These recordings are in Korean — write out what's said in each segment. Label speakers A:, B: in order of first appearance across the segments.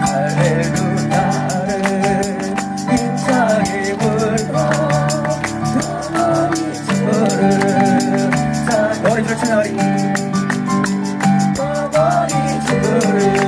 A: 할렐루야를 힘차게 불러 영원히 주를 자 너희 줄 찬양하리 영원히 주를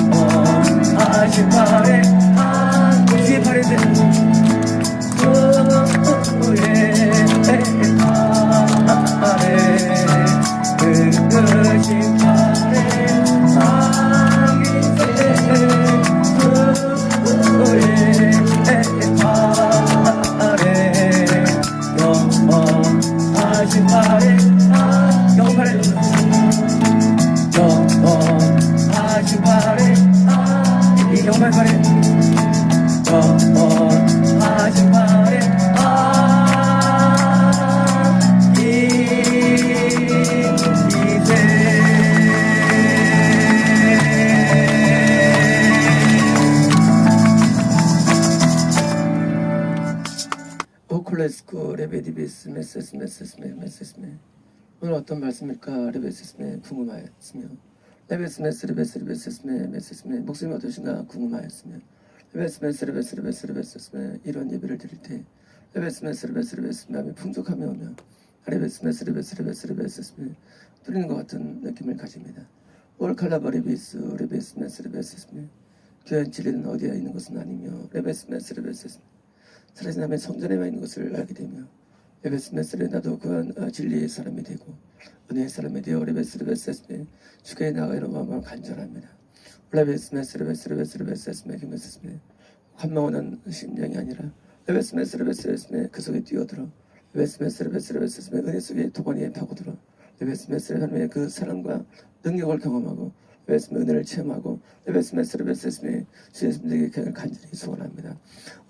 A: 영원하신 팔에 뒤에 팔인데 그으신 팔에 영원하신 팔에 영원하신 팔에 이 영원한 팔에 영원하신 팔에 오클레스코 레베디비스 메세스메 오늘 어떤 말씀일까 레베스메 궁금하였으며 레베스메 목숨이 어떠신가 궁금하였으며 레베스메 이런 예배를 드릴 때 레베스메 마음이 풍족함이 오며 레베스메 뚫리는 것 같은 느낌을 가집니다. 올칼라바리비스 레베스메 교회는 진리는 어디에 있는 것은 아니며 레베스메 살아있는 하나님의 성전에만 있는 것을 알게 되며 레베스메스를 나도 그한 진리의 사람이 되고 은혜의 사람이 되어 레베스메 주께 나아가기로 마음을 간절합니다. 레베스메 환망하는 심령이 아니라 레베스메 그 속에 뛰어들어 레베스메 은혜 속에 도가니에 파고들어 레베스메 하나님의 그 사랑과 능력을 경험하고 레베스메 은혜를 체험하고 레베스메 주 예수님에게 간절히 소원합니다.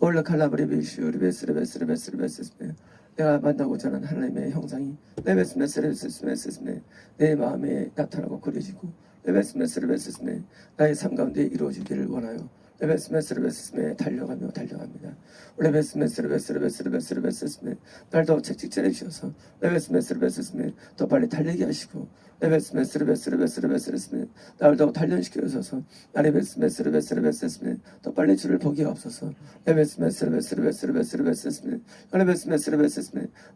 A: 올라 칼라브리비슈 레베스메 내가 만나고자 하는 하나님의 형상이 레베스메 내 마음에 나타나고 그려지고 레베스메 나의 삶 가운데 이루어지기를 원하여 레베스메 달려갑니다. 레베스메 날 더 채찍질해 주셔서 레베스메 더 빨리 달리게 하시고 레베스메 날 더 단련시켜 주셔서 레베스메 더 빨리 주를 보게 없어서 레베스메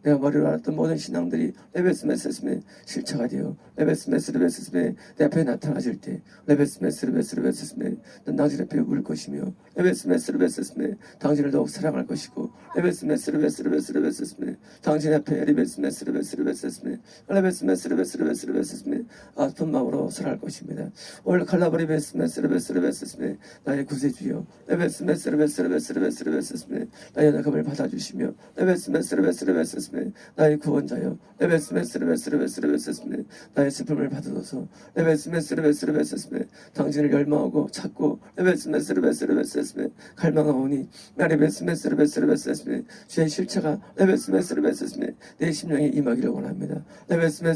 A: 내가 머리로 알았던 모든 신앙들이 레베스메 실체가 되어 레베스메 내 앞에 나타나질 때 레베스메 난 당신 앞에 울 것이며 레베스메 당신을 더욱 사랑할 것이고 레베스메 당신 앞에 레베스메 아픈 마음으로 살아갈 것입니다. 오늘 칼라브리베스메 나의 구세주여 레베스메 나의 연약함을 받아주시며 레베스메 나의 구원자여 레베스메 나의 슬픔을 받아줘서 레베스메 당신을 열망하고 찾고 레베스메 갈망하오니 레베스메 주의 실체가 레베스메 내 심령에 임하기를 원합니다. 레베스메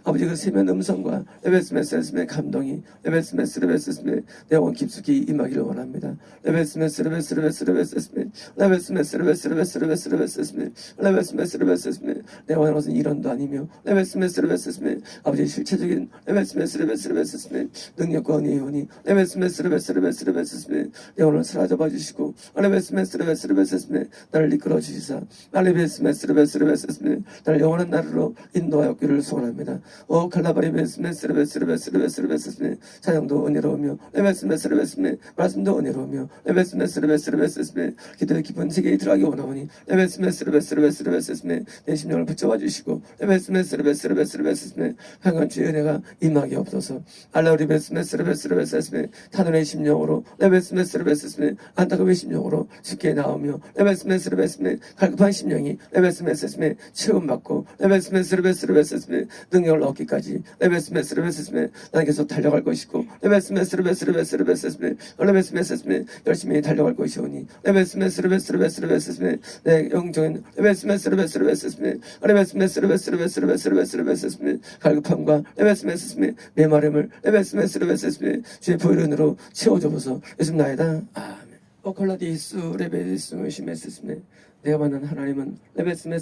A: 아버지 그 세면 음성과 레베스메 감동이 레베스메 내 원 깊숙이 임하기를 원합니다. 레베스메 내 원하는 것은 이론도 아니며 레베스메 아버지의 실체적인 레베스메 능력과 은혜의 원이 레베스메 내 오늘 사라져봐 주시고 레베스메 나를 이끌어 주시사 레베스메 나를 영원한 나라로 인도하였기를 소원합니다. 오 칼라바리베스메 사냥도 은혜로우며 레베스메 말씀도 은혜로우며 레베스메 기도의 깊은 세계에 들어가기 원하오니 레베스메 내 심령을 붙잡아 주시고 레베스메 항상 주의 은혜가 임하게 없어서 알라우리베스메 탄원의 심령으로 레베스메 안타까움의 심령으로 주께 나오며 레베스메 갈급한 심령이 레베스메 체험받고 레베스메 능력을 얻기까지 레베스메 나는 계속 달려갈 것이고 레베스메 열심히 달려갈 것이오니 레베스메 내 영적인 레베스메 갈급함과 레베스메 메마름을 레베스메 주의 보혈은으로 채워줘서 예수님 나이다. 아멘. 오컬라디스 레베스메 내가 만난 하나님은 레베스메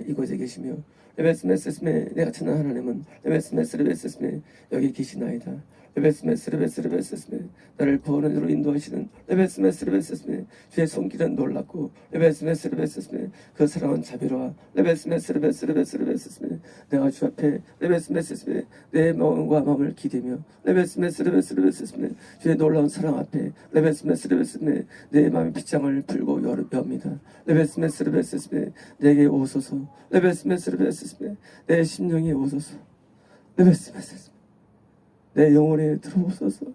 A: 이곳에 계시며 레베스메스메 내가 찾는 하나님은 레베스메스레베스메 여기 계시나이다. 레베스메스레베스레베스메 나를 구원으로 인도하시는 레베스메스레베스메 주의 손길은 놀랍고 레베스메스레베스메 그 사랑은 자비로워 레베스메스레베스레베스메 내가 주 앞에 레베스메스메 내 마음과 마음을 기대며 레베스메스레베스레베스메 주의 놀라운 사랑 앞에 레베스메스레베스메 내 마음의 빗장을 풀고 엽니다. 레베스메스레베스메 내게 오소서 레베스메스레베스메 내 심령에 오소서 레베스메스메 내 영혼에 들어오소서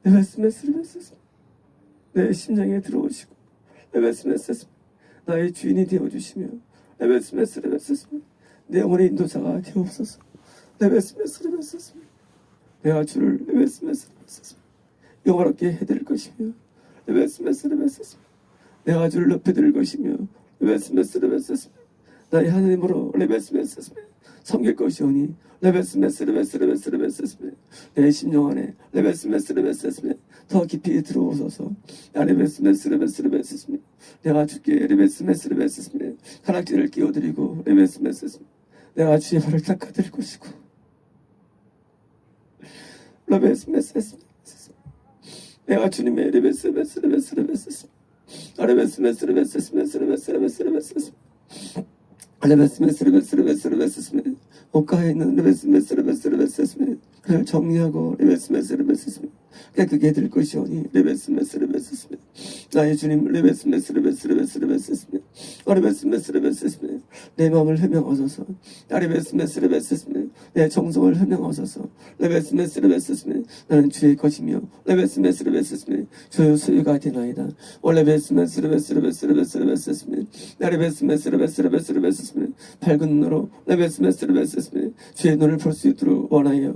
A: 레베스메스레베스메 내 심령에 들어오시고 레베스메스메 나의 주인이 되어주시며 레베스메스레베스메 내 영혼의 인도자가 되옵소서 레베스메스레베스메 내가 주를 레베스메스레베스메 영화롭게 해드릴 것이며 레베스메스레베스메 내가 주를 높여드릴 것이며 레베스메스레베스메 나의 하나님으로 레베스메스메 섬길 것이오니 레베스메스레베스메 내 심령 안에 레베스메스레베스메 더 깊이 들어오소서 레베스메스레베스메 내가 주께 레베스메스레베스메 가락지를 끼워드리고 레베스메스메 내가 주의 발을 닦아드릴 것이고 레베스메스메 내가 주님의 레베스메스레베스메 레베스메스레베스메 옷가에 있는 레베스메스레베스메 그를 정리하고 레베스메스레베스메 깨끗게 해드릴 것이오니 레베스메스레베스메 나의 주님 레베스메스레베스메 레베스메스레베스메 내 마음을 해명하소서 레베스메스레베스메 내 정성을 해명하소서 레베스메스레베스메 나는 주의 것이며 레베스메스레베스메 주의 소유가 되나이다 레베스메스레베스메 레베스메스레베스메 밝은 눈으로 레베스메스레베스메 주의 눈을 볼 수 있도록 원하여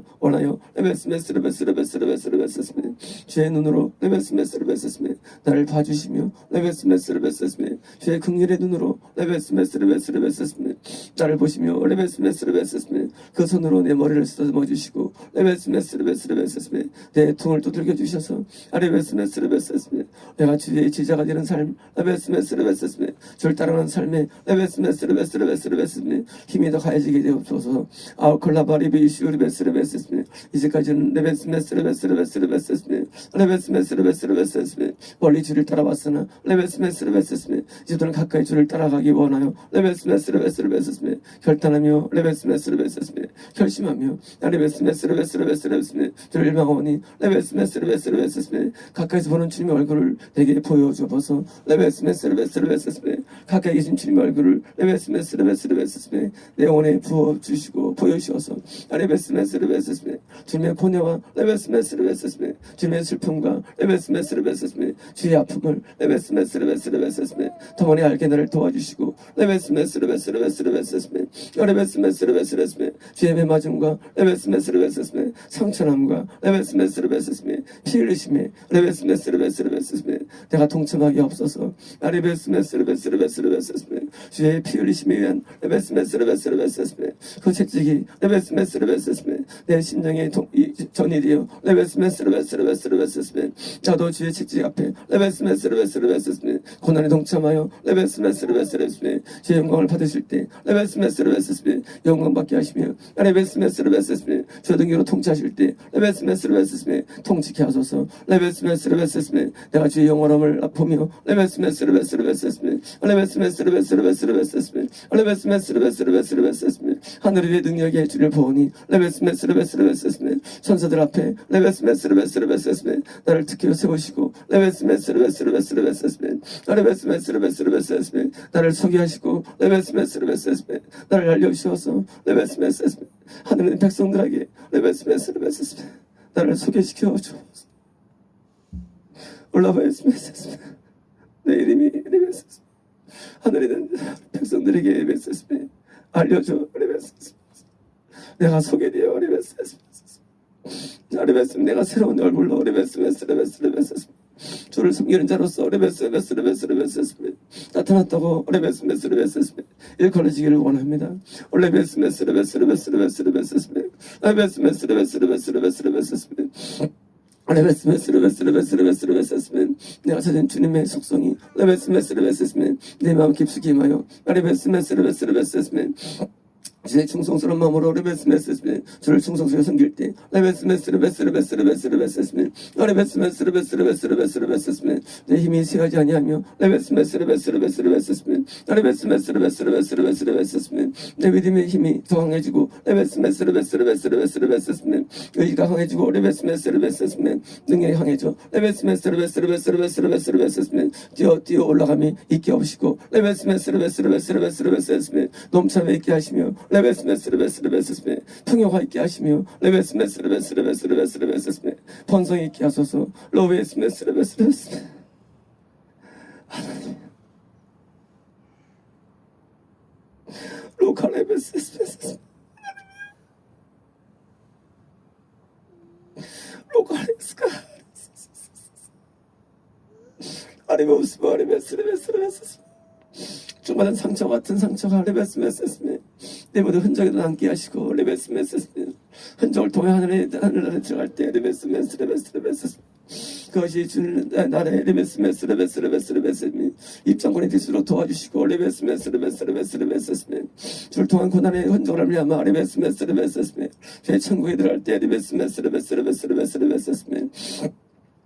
A: 레베스메스레베스메 주의 눈으로 레베스메스레베스메 나를 봐주시며 레베스메스레베스메 주의 긍휼의 눈으로 레베스메스레베스메 나를 보시며 레베스메스레베스메 그 손으로 내 머리를 쓰다듬어 주시고 레베스메스레베스메 내 퉁을 두들겨 주셔서 레베스메스레베스메 내가 주의 제자가 되는 삶 레베스메스레베스메 주를 따르는 삶에 레베스메스레베스메 힘이 더 가해지게 되옵소서 아우콜라바리비슈 레베스레베스메 이제까지는 레베스메스레베스메 멀리 주를 따라왔으나 레베스메스레베스메 이제는 가까이 주를 따라가기 원하여 레베스메스레베스메 결단하며 레베스메스레베스메 결심하며 레베스메스레베스메 주를 일망하오니 레베스메스레베스메 가까이서 보는 주님의 얼굴을 내게 보여주어서 레베스메스레베스메 가까이 계신 주님의 얼굴을 레베스메스레베스메 내 영혼에 부어주시고 보여주셔서 레베스메스레베스메 주님의 고뇌와 레베스메스레베스메 주님의 슬픔과 레베스메스레베스메 주의 아픔을 레베스메스레베스메 더머니 알게 나를 도와주시고 레베스메스레베스메 주의 매맞음과 레베스메스레베스메 상처남과 레베스메스레베스메 피 흘리심에 레베스메스레베스메 내가 동참하기 없어서 레베스메스레베스메 주의 피 흘리심에 의한 레베스메스레베스메 그 채찍이 레베스메스레베스메 내 심령에 전이 되어 레베스메스레베스메 나도 주의 채찍 앞에 레베스메스레베스메 고난에 동참하여 레베스메스레베스메 주의 영광을 받으실 때 레베스메스레베스메 영광 받게 하시며 레베스메스레베스메 주의 등기로 통치하실 때 레베스메스레베스메 통치케 하소서 레베스메스레베스메 내가 주의 영원함을 보며 레베스메스레베스메 하늘의 내 능력에 주를 보니 레베스메스레베스메 천사들 앞에 레베스메스레베스메 나를 특기로 세우시고 레베스메스레베스메 나를 소개하시고 레베스메스레베스메 나를 알려주셔서 레베스메스메 하늘의 백성들에게 레베스메스레베스메 나를 소개시켜 주옵소서 올라바에스메스메 내 이름이 레베스메 하늘에 있는 백성들에게 레베스메 알려줘 레베스메 내가 소개되어 레베스메 내가 새로운 얼굴로 레베스메 주를 섬기는 자로서 레베스메 나타났다고 레베스메 일컬어지기를 원합니다. 레베스메 내가 찾은 주님의 속성이 내 마음 깊숙이 임하여 주의 충성스러운 마음으로 레베스메스스메 주를 충성스럽게 섬길 때 레베스메스레베스레베스레베스레베스레베스메 레베스메스레베스레베스레베스레베스메 내 힘이 세하지 아니하며 레베스메스레베스레베스레베스레베스메 레베스메스레베스레베스레베스레베스메 내 믿음의 힘이 더 강해지고 레베스메스레베스레베스레베스레베스메 의지가 강해지고 레베스메스레베스레베스메 능력이 강해져 레베스메스레베스레베스레베스레베스메 뛰어 올라감이 있게 하시고 레베스메스레베스레베스레베스레베스메 넘참에 있게 하시며 레베스메스레베스레베스메 풍요가 있게 하시며 레베스메스레베스레베스레베스메 번성이 있게 하소서 로베스메스레베스레베스메 하나님 로카레베스메스메 로카레스카 아리모스모 아리메스레베스레베스메 주마다 상처 같은 상처가 레베스메스메 내 모든 흔적에도 남게 하시고 레베스메스메 흔적을 통해 하늘에 들어갈 때 레베스메스레베스레베스 그것이 주는 나라의 레베스메스레베스레베스레베스메 입장권이 될수록 도와주시고 레베스메스레베스레베스레베스메 주를 통한 고난의 흔적을 말미암아 레베스메스레베스메 제 천국에 들어갈 때 레베스메스레베스레베스레베스레베스메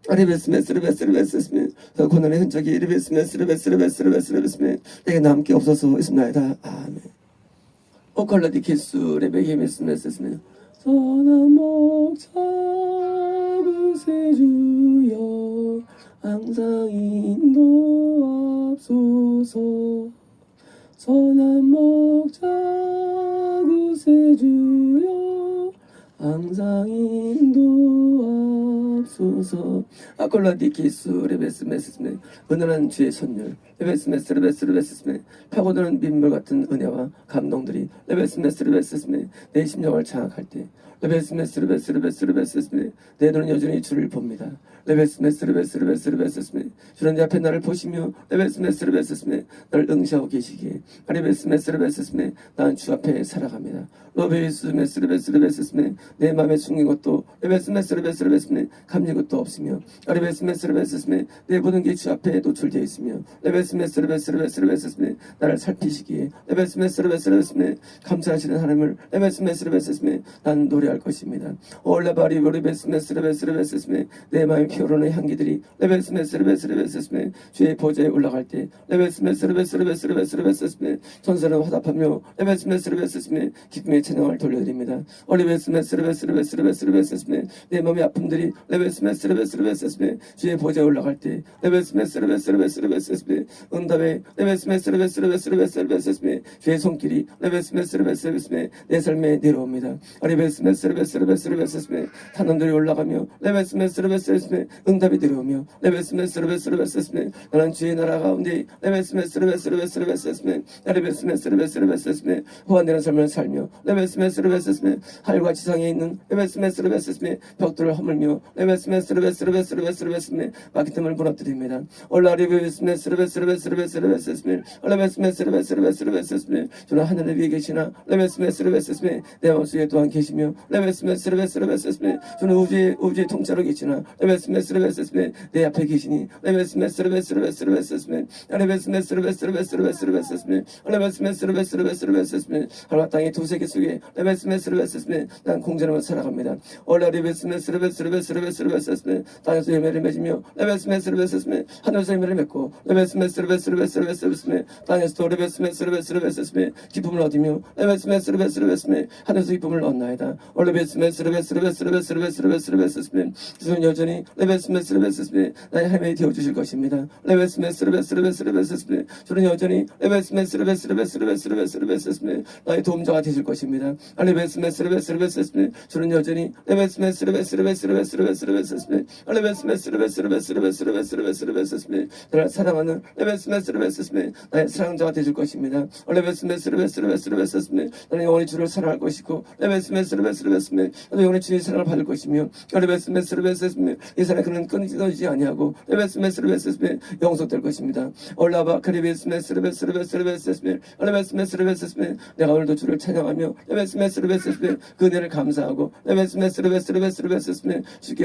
A: 레베스메스레베스레베스메 고난의 흔적이 레베스메스레베스레베스레베스레베스메 내게 남게 없어서 있습니다. 아멘. 오칼라디키스 레베히메스메스메 선한 목자 그새 주여 항상 인도하소서 선한 목자 그새 주여 항상 인도하소서 아콜라디키스 레베스메스메 은은한 주의 선율 레베스메스레베스레베스메 파고드는 민물 같은 은혜와 감동들이 레베스메스레베스메 내 심령을 장악할 때 레베스메스레베스레베스레베스메 내 눈은 여전히 주를 봅니다. 레베스메스레베스레베스레베스메 주는 내 앞에 나를 보시며 레베스메스레베스메 나를 응시하고 계시기에 레베스메스레베스메 나는 주 앞에 살아갑니다. 로베스메스레베스레베스메 내 마음에 숨긴 것도 레베스메스레베스레베스메 감진 것도 없으며 레베스메스레베스메 내 모든 게 주 앞에 노출되어 있으며 레베스메스레베스레베스레베스메 나를 살피시기에 레베스메스레베스레베스메 감사하시는 하나님을 레베스메스레베스메 난 노래할 것입니다. 올라바리 레베스메스레베스레베스메 내 마음의 피어오르는 향기들이 레베스메스레베스레베스메 주의 보좌에 올라갈 때 레베스메스레베스레베스레베스메 천사는 화답하며 레베스메스레베스메 기쁨의 찬양을 돌려드립니다. 레베스메스레베스레베스레베스메 내 몸의 아픔들이 레베스메스레베스레베스메 주의 보좌에 올라갈 때 레베스메스레베스레베스레베스메 응답의 레베스메스레베스레베스레베스메 주의 손길이 레베스메스레베스레베스메 내 삶에 내려옵니다. 레베스메스레베스레베스레베스메 탄원들이 올라가며 레베스메스레베스레베스메 응답이 내려오며 레베스메스레베스레베스메 나는 주의 나라 가운데 레베스메스레베스레베스레베스메 레베스메스레베스레베스메 호환되는 삶을 살며 레베스메스레베스메 하늘과 지상에 있는 레베스메스레베스메 벽돌을 허물며 레베스메스레베스레베스레베스메 막히틈을 무너뜨립니다. 올라리베스메스레베스레베스레베스메 레베스메스레베스레베스레베스메 저는 하늘 위에 계시나 레베스메스레베스메 내 마음속에 또한 계시며 레베스메스레베스레베스메 저는 우주의 통째로 계시나 레베스메스레베스메 내 앞에 계시니 레베스메스레베스레베스레베스메 레베스메스레베스레베스레베스메 레베스메스레베스레베스레베스메 하늘과 땅의 두 세계 속에 레베스메스레베스메 난 공전하며 살아갑니다. 올라리베스메스레베스레베스레베스메 땅에서 열매를 맺으며 레베스메스레베스메 하늘에서 열매를 맺고 레베스메스레베스레베스레베스메 땅에서도 레베스메스레베스레베스메 기쁨을 얻으며 레베스메스레베스레베스메 하늘에서 기쁨을 얻나이다. 레베스메스레베스레베스레베스레베스메 주는 여전히 레베스메스레베스메 나의 할매이 되어주실 것입니다. 레베스메스레베스레베스레베스메 주는 여전히 레베스메스레베스레베스레베스메 나의 도움자가 되실 것입니다. 레베스메스레베스레베스메 주는 여전히 레베스메스레베스레베스레베스메 레베스메스레베스레베스레베스메 나를 사랑하는 레베스메스레베스메 나의 사랑자가 되실 것입니다. 레베스메스레베스레베스메 나는 영원히 주를 사랑할 것이고 레베스메스레베스레베스메 나도 영원히 주의 사랑을 받을 것이며 레베스메스레베스메 이 사랑이 그는 끊어지지 아니하고 레베스메스레베스메 영속될 것입니다. 올라바 크리베스메스레베스레베스레베스메 레베스메스레베스메 내가 오늘도 주를 찬양하며 레베스메스레베스메 그 은혜를 감사하고 레베스메스레베스레베스메 주께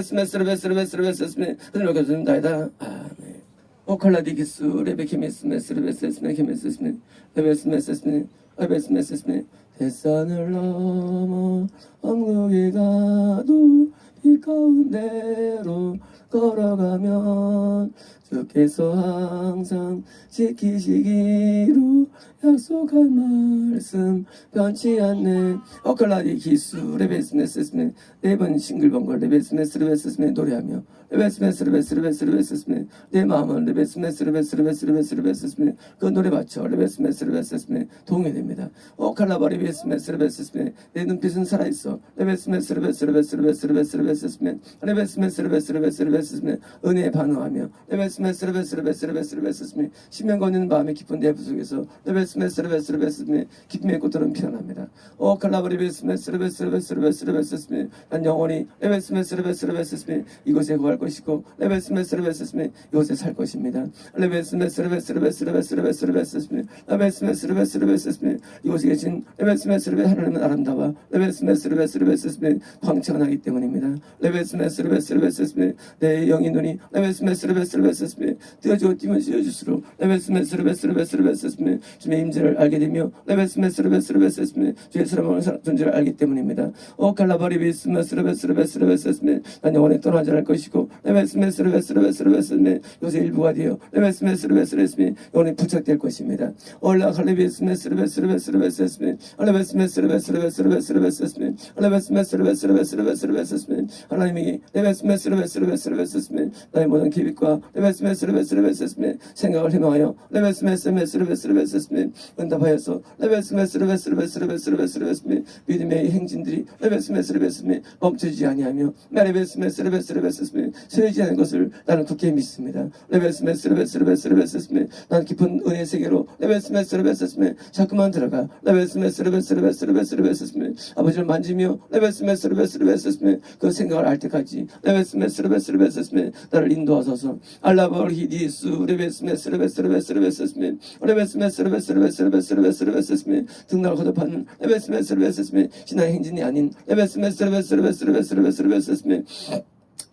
A: 레베스메스레베스레베스레베스레베스메 은혜로 겹쳐준다이다. 아멘. 오칼라디기스 레베키메스메스레베스레스메키메스메 레베스메스메 레베스메스메 대산을 넘어 엄국에 가도 이 가운데로 걸어가면 주께서 항상 지키시기로 약속한 말씀 변치 않네. 오클라디 기수 레베스메스메 네번 싱글벙글 레베스메스레베스메 노래하며 레베스메스레베스레베스레베스메 내 마음은 레베스메스레베스레베스레베스레베스메 그 노래 맞춰 레베스메스레베스레베스메 동요됩니다. 오칼라바 레베스메스레베스메 내 눈빛은 살아있어 레베스메스레베스레베스레베스레베스메 레베스메스레베스레베스레베스메 은혜에 반응하며 레베스메스레베스레베스레베스레베스메 심령 거니는 마음의 깊은 내 부속에서 레베스메스레베스레베스메 기쁨의 꽃들은 피어납니다. 오칼라바 레베스메스레베스레베스레베스레베스메 난 영원히 레베스메스레베스레베스메 이곳에 거할 것이고 레베스메스레베스메 이곳에 살 것입니다. 레베스메스레베스레베스레베스레베스메 레베스메스레베스레베스메 이곳에 계신 레베스메스레베 하나님은 아름다워 레베스메스레베스레베스메 광채가 나기 때문입니다. 레베스메스레베스레베스메 내 영의 눈이 레베스메스레베스레베스메 띄어주고 띄면 씌워줄수록 레베스메스레베스레베스레베스메 주의 임재를 알게 되며 레베스메스레베스레베스메 주의 사랑하는 존재를 알기 때문입니다. 오 칼라바리비스메스레베스레베스레베스메 난 영원히 떠나지 않을 것이고 레베스메스레베스레베스레베스메 요새 일부가 되어 레베스메스레베스레베스메 영원히 부착될 것입니다. 올라 칼리비스메스레베스레베스레베스메 레베스메스레베스레베스레베스메 레베스메스레베스레베스레베스메 하나님이 레베스메스레베스레베스레베스메 나의 모든 기빛과 레베스메스레베스레베스메 생각을 희망하여 레베스메스레베스레베스레베스메 응답하여서 레베스메스레베스레베스레베스메 믿음의 행진들이 레베스메스레베스메 멈추지 아니하며 레베스메스레베스레베스메 세지 않은 것을 나는 굳게 믿습니다. 레베스메스레베스레베스레베스메 나는 깊은 은혜의 세계로 레베스메스레베스메 자꾸만 들어가 레베스메스레베스레베스레베스메 아버지를 만지며 레베스메스레베스레베스메 그 생각을 알 때까지 레베스메스레베스레베스메 나를 인도하소서. 알라버히디스 레베스메스레베스레베스레베스메 레베스메스레베스레베스레베스메 등락을 거듭하는 레베스메스레베스메 신앙의 행진이 아닌 레베스메스레베스레베스레베스메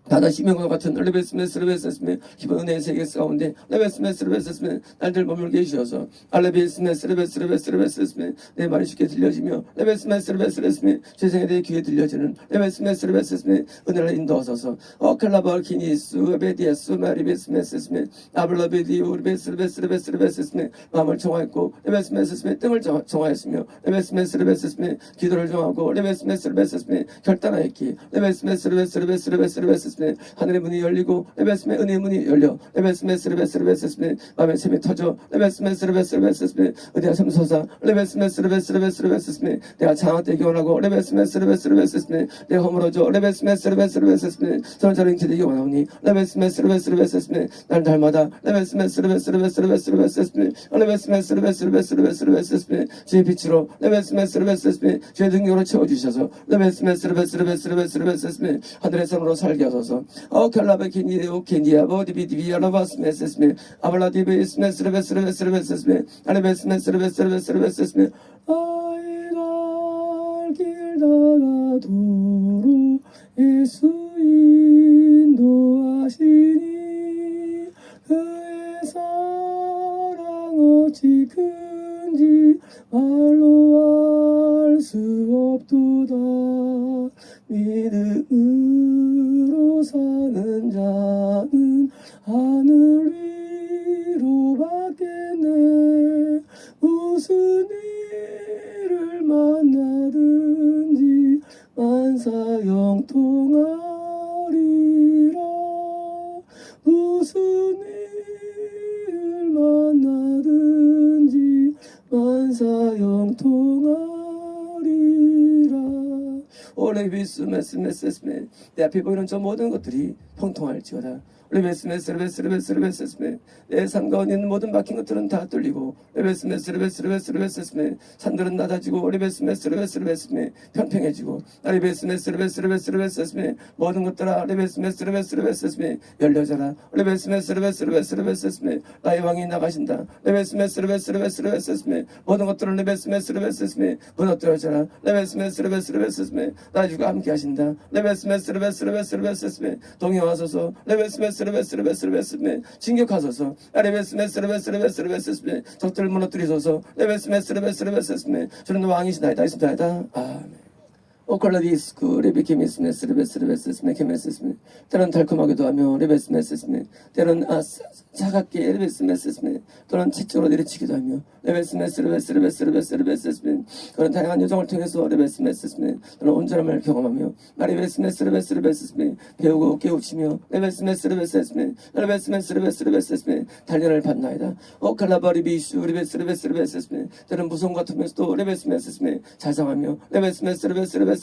A: 다다 시명과 같은 레베스메스레베스메 기본 은혜의 세계 가운데 레베스메스레베스메 날들 머물게 해주셔서 알레베스메스레베스레베스레베스메 내 말이 쉽게 들려지며 레베스메스레베스레베스메 죄성에 대해 귀에 들려지는 레베스메스레베스메 은혜를 인도하소서. 오칼라바키니스 베디아스 마리베스메스메 아블라베디우 레베스레베스레베스레베스메 마음을 정하였고 레베스메스메 뜸을 정하였으며 레베스메스레베스메 기도를 정하고 레베스메스레베스메 결단하였기에 레베스메스레베스레베스레베스메 하늘의 문이 열리고 레베스메 은혜의 문이 열려 레베스메스레베스레베스메 마음의 샘이 터져 레베스메스레베스레베스메 은혜가 샘솟아 레베스메스레베스레베스레베스메 내가 장악되기 원하고 레베스메스레베스레베스메 내가 허물어져 레베스메스레베스레베스메 저런 기되기 원하오니 레베스메스레베스레베스메 날 날마다 레베스메스레베스레베스레베스메 레베스메스레베스레베스레베스메 주의 빛으로 레베스메스레베스메 주의 능력으로 채워주셔서 레베스메스레베스레베스레베스메 하늘의 성으로 살게 하소서. 오칼라베키니오 켄디아 보디비디비아라바스메스메 아발라디베스메스레베스레베스레베스메 알레베스메스레베스레베스레베스메 아이갈 길 다가도록 예수 인도하시니 그의 사랑 어찌 큰지 말로 알 수 없도다. 믿음으로 사는 자는 하늘 위로 받겠네. 무슨 일을 만나든지 만사형통하리라. 무슨 일을 만나든지 만사형통하리라. 오래 비스 메스메스메 내 앞에 보이는 저 모든 것들이 형통할지어다. 레베스메스레베스레베스레베스레베스메 내 삶 가운데 있는 모든 막힌 것들은 다 뚫리고 레베스메스레베스레베스레베스메 산들은 낮아지고 레베스메스레베스레베스메 평평해지고 레베스메스레베스레베스레베스메 모든 것들아 레베스메스레베스레베스메 열려져라. 레베스메스레베스레베스레베스메 나의 왕이 나가신다. 레베스메스레베스레베스레베스메 모든 것들은 레베스메스레베스레베스메 무너뜨려져라. 레베스메스레베스레베스메 나의 주가 함께 하신다. 레베스메스레베스레베스레베스메 동행하소서. 레베스메스레베스레베스레베스메 진격하소서. 레베스메스레베스레베스레베스메 적들을 무너뜨리소서. 레베스메스레베스레베스메 주는 왕이시나이다. 있습니다. 아멘. 오컬라디스쿠 레비케미스메스레베스레베스메 케메스메 때론 달콤하기도 하며 레베스메스메 때론 차갑게 레베스메스메 또는 지적으로 내리치기도 하며 레베스메스레베스레베스레베스메 그런 다양한 요정을 통해서 레베스메스메 또는 온전함을 경험하며 레베스메스레베스레베스메 배우고 깨우치며 레베스메스레베스메 레베스메스레베스레베스메 단련을 받나이다. 오칼라바리비슈 레베스레베스레베스메 때론 무서움 같으면서도 레베스메스메 자상하며 레베스메스레베스레베스메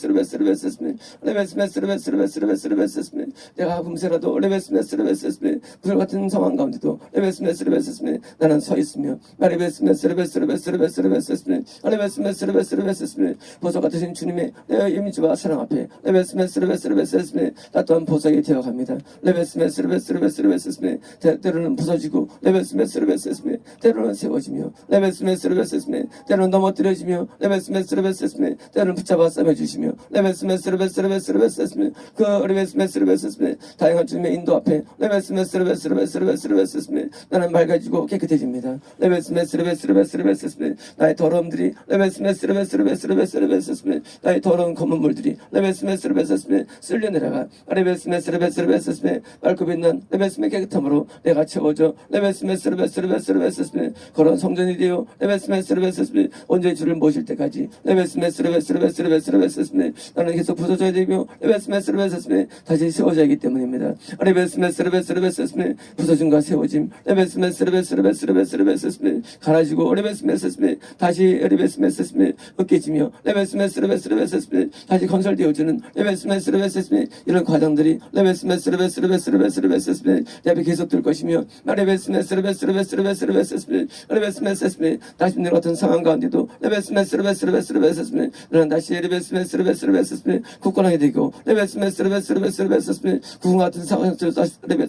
A: 레베스메스레베스레베스레베스메 내가 금세라도 레베스메스레베스메 부설 같은 상황 가운데도 레베스메스레베스메 나는 서 있으며 레베스메스레베스레베스레베스메 레베스메스레베스레베스메 보석 같으신 주님의 내 임지와 사랑 앞에 레베스메스레베스레베스메 나 또한 보석이 되어갑니다. 레베스메스레베스레베스메 때로는 부서지고 레베스메스레베스메 때로는 세워지며 레베스메스레베스메 때로는 넘어뜨려지며 레베스메스레베스메 때로는 붙잡아 싸매주시며 레베스메스레베스레베스메 그 레베스메스레베스메 다양한 주님의 인도 앞에 레베스메스레베스레베스메 나는 맑아지고 깨끗해집니다. 레베스메스레베스레베스메 나의 더러움들이 레베스메스레베스레베스메 나의 더러운 검은 물들이 레베스메스레베스메 쓸려내려가 레베스메스레베스메 맑고 빛난 레베스메 깨끗함으로 내가 채워져 레베스메스레베스메 그런 성전이 되어 레베스메스레베스메 온전히 주를 모실 때까지 레베스메스레베스메 나는 계속 부서져야 되며 레베스메스레베스메 다시 세워져야 하기 때문입니다. 레베스메스레베스메 부서짐과 세워짐 레베스메스레베스메 갈아지고 레베스메스메 다시 레베스메스메 으깨지며 레베스메스레베스메 다시 건설되어지는 레베스메스레베스메 이런 과정들이 레베스메스레베스메 내 앞에 계속 될 것이며 레베스메스레베스메 다시 내 같은 상황 가운데도 레베스메스레베스메 나는 다시 레베스메스레베스메 굳건하게 되고 레베스메스레베스메 구름 같은 상황에서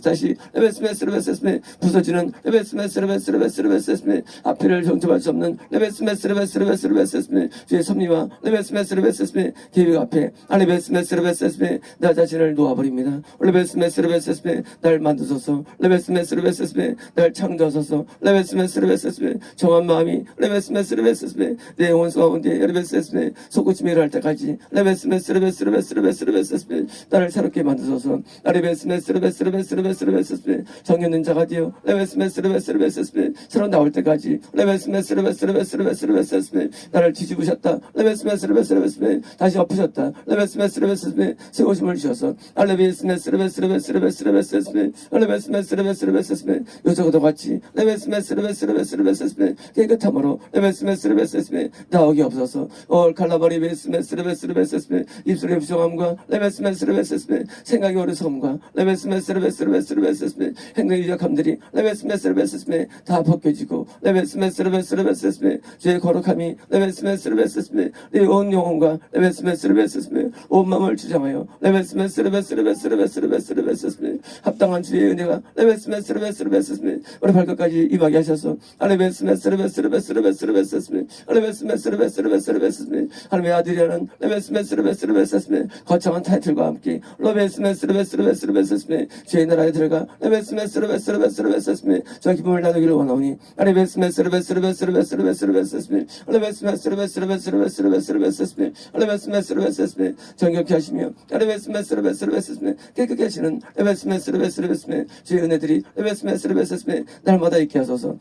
A: 다시 레베스메스레베스메 부서지는 레베스메스레베스메 앞에를 정점할 수 없는 레베스메스레베스메 주의 섭리와 레베스메스레베스메 계획 앞에 레베스메스레베스메 나 자신을 놓아버립니다. 레베스메스레베스메 날 만드소서. 레베스메스레베스메 날 창조하소서. 레베스메스레베스메 정한 마음이 레베스메스레베스메 내 영혼 가운데 레베스메스메 속구침이 일할 때까지 레베스메스레베스메 나를 새롭게 만드소서. 레베스메스레베스메 정해는 자가 되어 레베스메스레베스메 새로 나올 때까지 레베스메스레베스메 나를 뒤집으셨다. 레베스메스레베스메 다시 엎으셨다. 레베스메스레베스메 새고심을 주셔서 레베스메스레베스메 요저거도 같이 레베스메스레베스메 깨끗함으로 레베스메스레베스메 나오게 없어서 칼라바리 베스메스레베스메 입술의 부정함과 레베스메스레베스메 생각 생각이 어리석음과 레베스메스르베스르베스르베스르베 행동의 유력함들이 레베스메스르베스르베 다 벗겨지고 레베스메스르베스르베스르베 주의 거룩함이 레베스메스르베스르베 온 영혼과 레베스메스르베스르베 온 마음을 주장하여 레베스메스르베스르베스르베스르베스르베 합당한 주의 은혜가 레베스메스르베스르베스르베 우리 발끝까지 임하게 하셔서 레베스메스르베스르베스르베스르베스르베 레베스메스르베스르베스르베스르베 하나님의 아들이라는 레베스메스르베스르베스르베 거창한 타이틀과 함께 레베스메스르베스르베스르베스르베 주의 나라에 들어가 레베스메스르베스르베스르베스르베 저 기쁨을 나누기를 원하오니 레베스메스르베스르베스르베스르베스르베 레베스메스르베스르베스르베스르베스르베 레베스메스르베스르베 정결케 하시며 레베스메스르베스르베스르베 깨끗게 하시는 레베스메스르베스르베스르베 주의 은혜들이 레베스메스르베스르베 날마다 있게 하소서.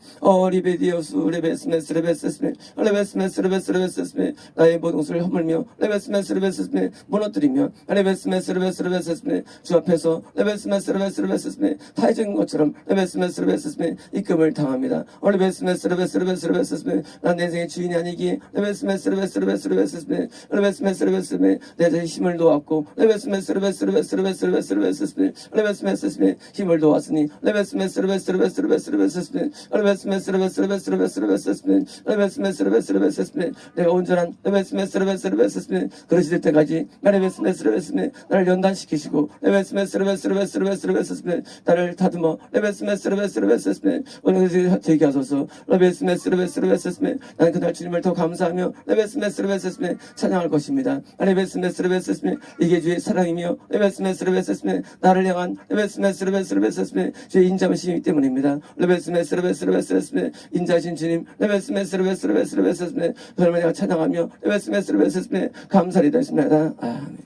A: 리베디오수 레베스메스르베스르베 레베스메스르베스르베스르베 나의 모든 것을 허물며 레베스메스르베스르베 무너뜨리며 레베스메스르베스르베스르베 주 앞에서 레베스메스르베스르베스르베 타이적인 것처럼 레베스메스르베스르베 입금을 당합니다. 레베스메스르베스르베스르베스르베 난 내 인생의 주인이 아니기에 레베스메스르베스르베스르베스르베 레베스메스르베스르베 내 자신 힘을 놓았고 레베스메스르베스르베스르베스르베스르베 레베스메스르베 힘을 놓았으니 레베스메스르베스르베스르베스르베스르베 레베스메스르베스르베스르베스르베스르베 레베스메스르베스르베스르베 내가 온전한 레베스메스르베스르베스르베 그릇이 될 때까지 레베스메스르베스르베 나를 연단시키시고 레베스메스르베스르베스르베스르베 나를 다듬어 레베스메스르베스르베스르베 오늘 되게 하소서. 레베스메스르베스르베스르베 나는 그날 주님을 더 감사하며 레베스메스르베스르베 찬양할 것입니다. 레베스메스르베스르베 이게 주의 사랑이며 레베스메스르베스르베 나를 향한 레베스메스르베스르베스르베 주의 인자하심이기 때문입니다. 레베스메스르베스르베스르베 인자하신 주님 레베스메스르베스르베스르베스르베 그러면 내가 찬양하며 레베스메스르베스르베 감사드리겠습니다. 아멘.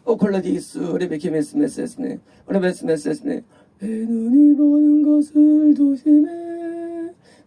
A: 오콜라디스 레베키메스메스네 레베스메스네 내 눈이 보는 것을 조심해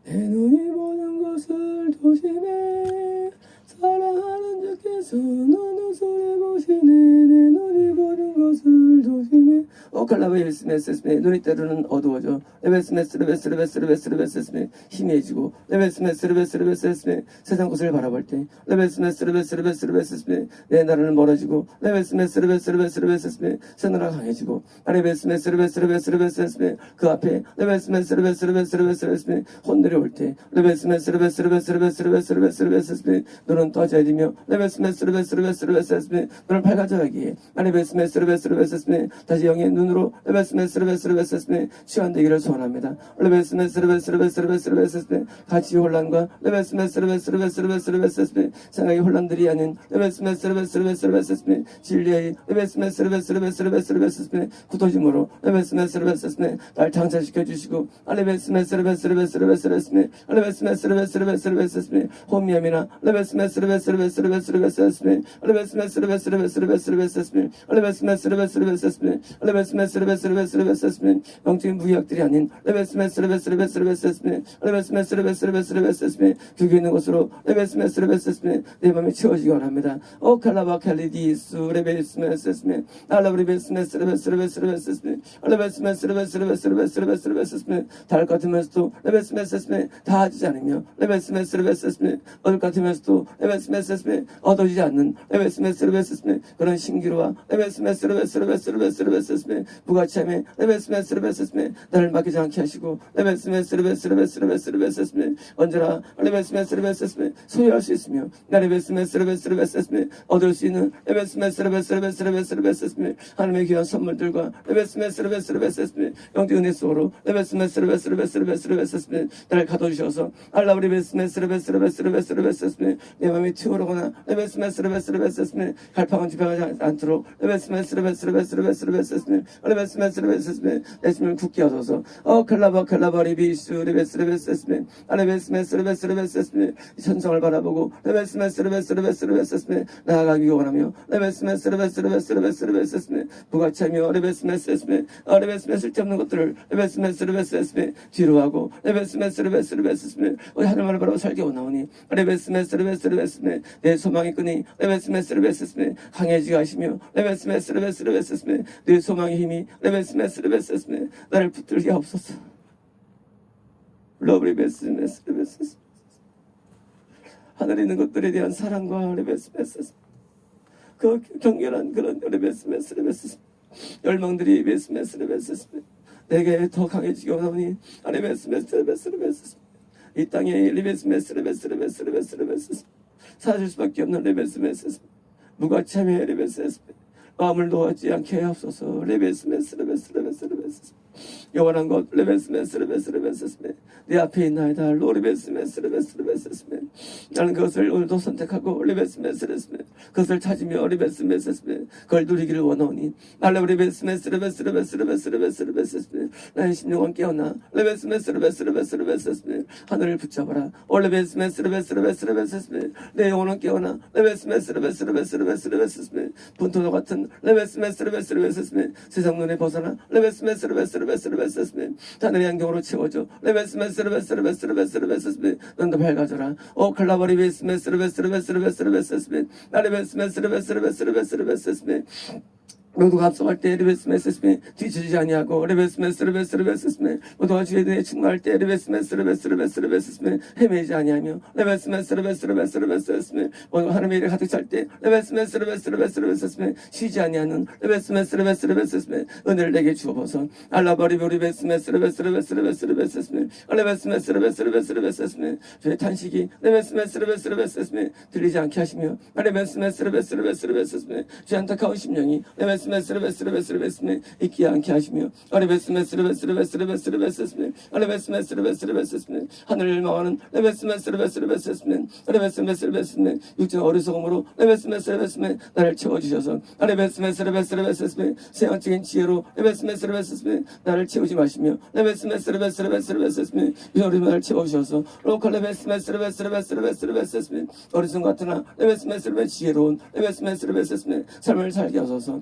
A: 내 눈이 보는 것을 조심해 사랑하는 주께서 눈웃음을 보시네 내 눈이 보는 것을 조심해 오칼라베스메스메 눈이 때로는 어두워져 레베스메스르베스르베스르베스르베스메 희미해지고 레베스메스르베스르베스르베 세상 것을 바라볼 때 레베스메스르베스르베스르베스르베 내 나라는 멀어지고 레베스메스르베스르베스르베스르베 새 나라가 강해지고 레베스메스르베스르베스르베스르베 그 앞에 레베스메스르베스르베스르베스르베 혼들이 올 때 레베스메스르베스르베스르베스르베스르베 너는 떠져야 되며 레베스메스르베스르베스르베스르베 너는 밝아져야기에 레베스메스르베스르베스르베 다시 영의 눈으로 레베스메스르베스르베스르베 치환되기를 소원합니다. 레베스메스르베스르베스르베스르베 가치 혼란과 레베스메스르베스르베스르베스르베 생각의 혼란들이 아닌 레베스메스르베스르베스르베스르베 진리의 레베스메스르베스르베스르베스르베 굳어짐으로 레베스메스르베스르베 날 장착시켜 주시고 레베스메스르베스르베스르베스르베 레베스메스르베스르베스르베스르베 혼미함이나 레베스메스르베스르베스르베스르베스르베 레베스메스르베스르베스르베스르베스르베 레베스메스르베스르베스르베스르베스르베 영적인 무기력들이 아닌 레베스메스르베스르베스르베스르베 레베스메스르베스르베스르베스르베 그게 있는 것으로 레베스메스르베스르베 내 마음이 채워지기 원합니다. 칼라바칼리디스 레베스메스르베 알라브리베스메스르베스르베스르베스르베 레베스메스르베스르베스르베스르베스르베 달 같으면서도 레베스메스르베 다하지 않으며 레베스메스르베스르베 어둠 같으면서도 레베스메스르베 얻어지지 않는 레베스메스르베스르베 그런 신기루와 레베스메스르베스르베스르베스르베스르베 부가치함에 레베스메스르베스르베 나를 맡기지 않게 하시고 레베스메스르베스르베스르베스르베스르베 언제나 레베스메스르베스르베 소유할 수 있으며 나 레베스메스르베스르베스르베 얻을 수 있는 레베스메스르베스르베스르베스르베 하나님의 귀한 선물들과 레베스메스르베스르베스르베 영적 은혜 속으로 레베스메스르베스르베스르베스르베 나를 가둬주셔서 알라브리베스메스르베스르베스르베스르베 내 마음이 튀어오르거나 레베스메스르베스르베스르베 갈팡은 지팡하지 않도록 레베스메스르베스르베스르베스르베 레베스메스르베스르베 내 심을 굳게 하소서. 칼라바칼라바리비스 레베스르베스르베 레베스메스르베스르베스르베 천성을 바라보고 레베스메스르베스르베스르베스르베 나아가기 원하며 레베스메스르베스르베스르베스르베 부가치하며 레베스메스르베 쓸데없는 것들을 레베스메스르베스르베 뒤로 하고 레베스메스르베스르베스르베 우리 하나님을 바라보고 살기 원하오니 레베스메스르베스르베스르베 내 소망의 끈이 레베스메스르베스르베 강해지게 하시며 레베스메스르베스르베스르베 내 소망의 힘이 레베스메스르베스르베 나를 붙들게 하옵소서. 러브리베스메스르베스르베 하늘에 있는 것들에 대한 사랑과 레베스메스르베 그 경결한 그런 레베스메스르베 열망들이 레베스메스레베스메 내게 더 강해지게 원하오니 레베스메스레베스레베스 이 땅에 레베스메스레베스레베스레베스레베스 사실 수밖에 없는 레베스메스 무가참해 레베스메스 마음을 놓아지 않게 하옵소서. 레베스메스레베스레베스레베스 영원한 것 레베스메스레베스레베스메 내 앞에 있나이다. 로레베스메스레베스레베스메 나는 그것을 오늘도 선택하고 레베스메스레스메 그것을 찾으며 레베스메스레스메 그걸 누리기를 원하오니 레베스메스레베스레베스레베스레베스레베스메 나의 심령은 깨어나 레베스메스레베스레베스레베스메 하늘을 붙잡아라. 레베스메스레베스레베스레베스메 내 영혼은 깨어나 레베스메스레베스레베스레베스레베스메 분토도 같은 레베스메스레베스레베스메 세상 눈에 벗어나 레베스메스레베스레베스레베스메 하늘의 안경으로 채워줘. 레베스메스레베스레베스레베스레베스메 눈도 밝아져라. 오 클라버리 베스메스레베스레베스레베스레베스메 레베스메스레베스레베스레베스레베스메 모두가 앞서갈 때 레베스메스메 뒤처지지 아니하고 레베스메스레베스레베스메 모두가 주의 등에 충만할 때 레베스메스레베스레베스레베스메 헤매지 아니하며 레베스메스레베스레베스레베스메 모두가 하나님의 일에 가득 찰 때 레베스메스레베스레베스레베스메 쉬지 아니하는 레베스메스레베스레베스메 은혜를 내게 주옵소서. 알라버리보리 베스메스레베스레베스레베스메 레베스메스레베스레베스레베스메 주의 탄식이 레베스메스레베스레베스메 들리지 않게 하시며 레베스메스레베스레베스레베스메 주의 안타까운 심령이 레베스메스레베스레베스레베스메 있지 않게 하시며 레베스메스레베스레베스레베스메 레베스메스레베스레베스메 하늘을 망하는 레베스메스레베스레베스메 레베스메스레베스메 육체의 어리석음으로 레베스메스레베스메 나를 채워주셔서 레베스메스레베스레베스메 세상적인 지혜로 레베스메스레베스메 나를 채우지 마시며 레베스메스레베스레베스레베스메 유혈이 나를 채워주셔서 로컬 레베스메스레베스레베스레베스메 어리석음 같으나 레베스메스레베 지혜로운 레베스메스레베스메 삶을 살게 하소서.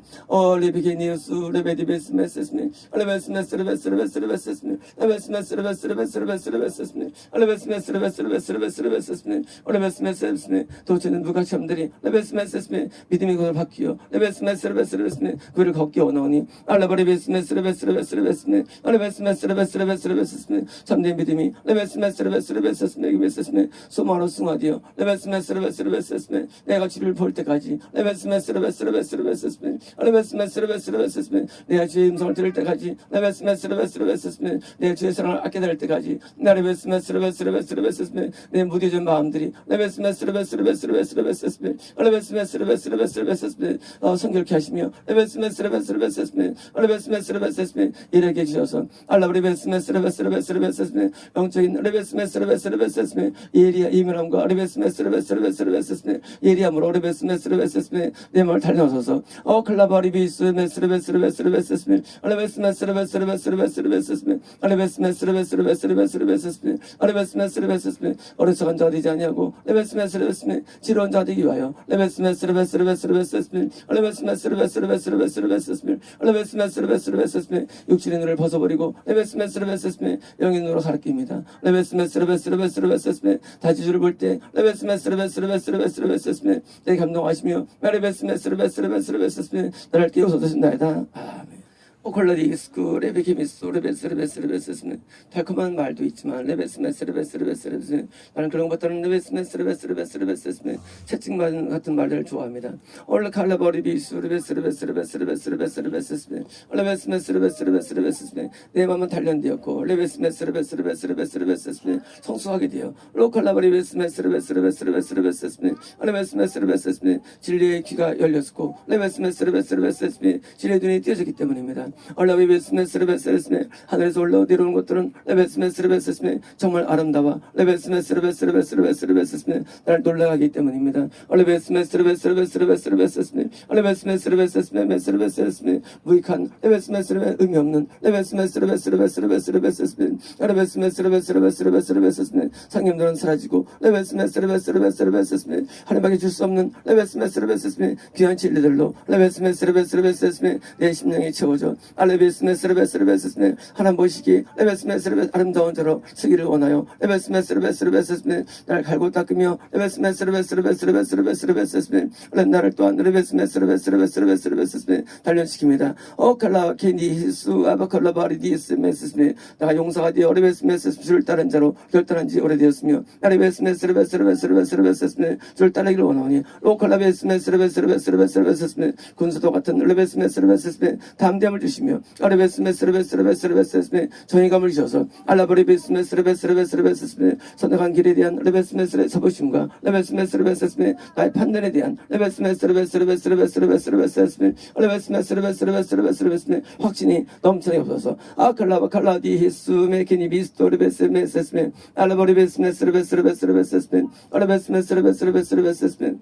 A: 레비게니우스 레베디베스메스메 레베스메스레베스레베스레베스메 레베스메스레베스레베스레베스메 레베스메스레베스레베스레베스메 레베스메스레베스메 도체는 무가참들이 레베스메스메 믿음의 것을 받기요 레베스메스레베스레베스메 그를 걷기 원하오니 알라버리베스메스레베스레베스레베스메 레베스메스레베스레베스레베스메 참된 믿음이 레베스메스레베스레베스메 소마로 승화되어 레베스메스레베스레베스메 내가 주를 볼 때까지 레베스메스레베스레베스레베스메 레베스메스레베스레베스메 내가 주의 음성을 들을 때까지 레베스메스레베스레베스메 내 주의 사랑을 아껴 될 때까지 레베스메스레베스레베스메 내 무뎌진 마음들이 레베스메스레베스레베스레베스메 레베스메스레베스레베스레베스메 성결케 하시며 레베스메스레베스레베스메 레베스메스레베스메 일하게 해주셔서 알라브리베스메스레베스레베스메 영적인 레베스메스레베스레베스메 예리야 이면함과 레베스메스레베스레베스메 예리함으로 레베스메스레베스메 내 마음을 달려서서 클라바리비스메스레베스레베스레베스메 레베스메스레베스레베스레베스메 레베스메스레베스레베스레베스메 레베스메스레베스메 어리석은 자 되지 아니하고 레베스메스레베스메 지루한 자 되기 위하여 레베스메스레베스레베스레베스메 레베스메스레베스레베스레베스메 레베스메스레베스레베스메 육신의 눈을 벗어버리고 레베스메스레베스메 영의 눈으로 가르칩니다. 레베스메스레베스레베스레베스메 다지주를 볼 때 레베스메스레베스레베스레베스메 내 감동하시며 레베스메스레베스레베스레베스메 나를 깨워서 드신다이다. 아멘. 오컬라리스크 레베키미스 레베스레베스레베스메 달콤한 말도 있지만 레베스메스레베스레베스레베스메 나는 그런 것들은 레베스메스레베스레베스레베스메 채찍 같은 말들을 좋아합니다. 올라 칼라버리비스 레베스레베스레베스레베스레베스메 레베스메스레베스레베스레베스메 내 마음은 단련되었고 레베스메스레베스레베스레베스메 성숙하게 되어 로컬라버리베스메스레베스레베스레베스메 레베스메스레베스메 진리의 귀가 열렸고 레베스메스레베스레베스메 진리의 눈이 띄어졌기 때문입니다. 얼라비베스메스레베스레베스메 하늘에서 올라오 내려오는 것들은 레베스메스레베스메 정말 아름다워 레베스메스레베스레베스레베스메 나를 놀라가기 때문입니다. 레베스메스레베스레베스레베스메 레베스메스레베스메 무익한 레베스메스레베 의미 없는 레베스메스레베스레베스레베스메 레베스메스레베스레베스레베스메 상념들은 사라지고 레베스메스레베스레베스레베스메 하나님께 줄 수 없는 레베스메스레베스메 귀한 진리들로 레베스메스레베스레베스메 내 심령이 채워져 알레베스메스레베스레베스메 하나님 보시기 레베스메스레베 아름다운 자로 쓰기를 원하여 레베스메스레베스레베스레베스레베 나를 갈고 닦으며 레베스메스레베스레베스레베스레베스레베스레베스메 나를 또한 레베스메스레베스레베스레베스레베스메 단련시킵니다. 오칼라 케니히수 아바칼라바리디스메스메 내가 용사가 되어 레베스메스 주를 따른 자로 결단한 지 오래되었으며 레베스메스레베스레베스레베스레베스메 주를 따르기를 원하오니 로칼라베스메스레베스레베스레베스레베스메 군수도 같은 레베스메스레베스레베스메 담대함을 주시며 레베스메스레베스레베스레베스레베스메 정의감을 주셔서 알라버리베스메스레베스레베스레베스메 선택한 길에 대한 레베스메스레 서보심과 레베스메스레베스메 나의 판단에 대한 레베스메스레베스레베스레베스레베스레베스메 레베스메스레베스레베스레베스레베스메 확신이 넘쳐나게 없어서 아칼라바칼라디히스메 키니비스토 레베스메스메 알라버리베스메스레베스레베스레베스메 알라베스메스레베스레베스레베스메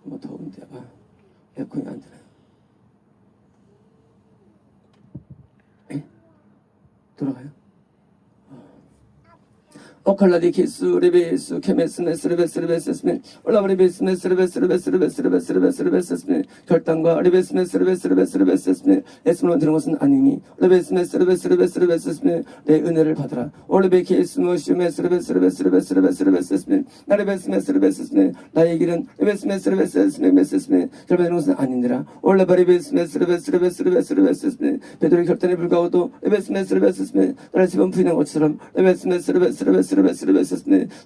A: 뭐 더운데 봐 에어컨이 안 되나요? 에? 돌아가요? 오칼라디키스 레베스 케메스메스레베스레베스메 올라브레베스메스레베스레베스레베스레베스레베스메 결단과 레베스메스레베스레베스레베스메 에스물만 드는 것은 아니니 레베스메스레베스레베스레베스메 내 은혜를 받으라 올레베키스모시메스레베스레베스레베스레베스메 나레베스메스레베스메 나의 길은 레베스메스레베스메 결단되는 것은 아니니라 올라바리베스메스레베스레베스레베스레베스메 베드로의 결단에 불구하고도 레베스메스레베스메 나를 집은 부인한 것처럼 레베스메스레베스레베스레베스메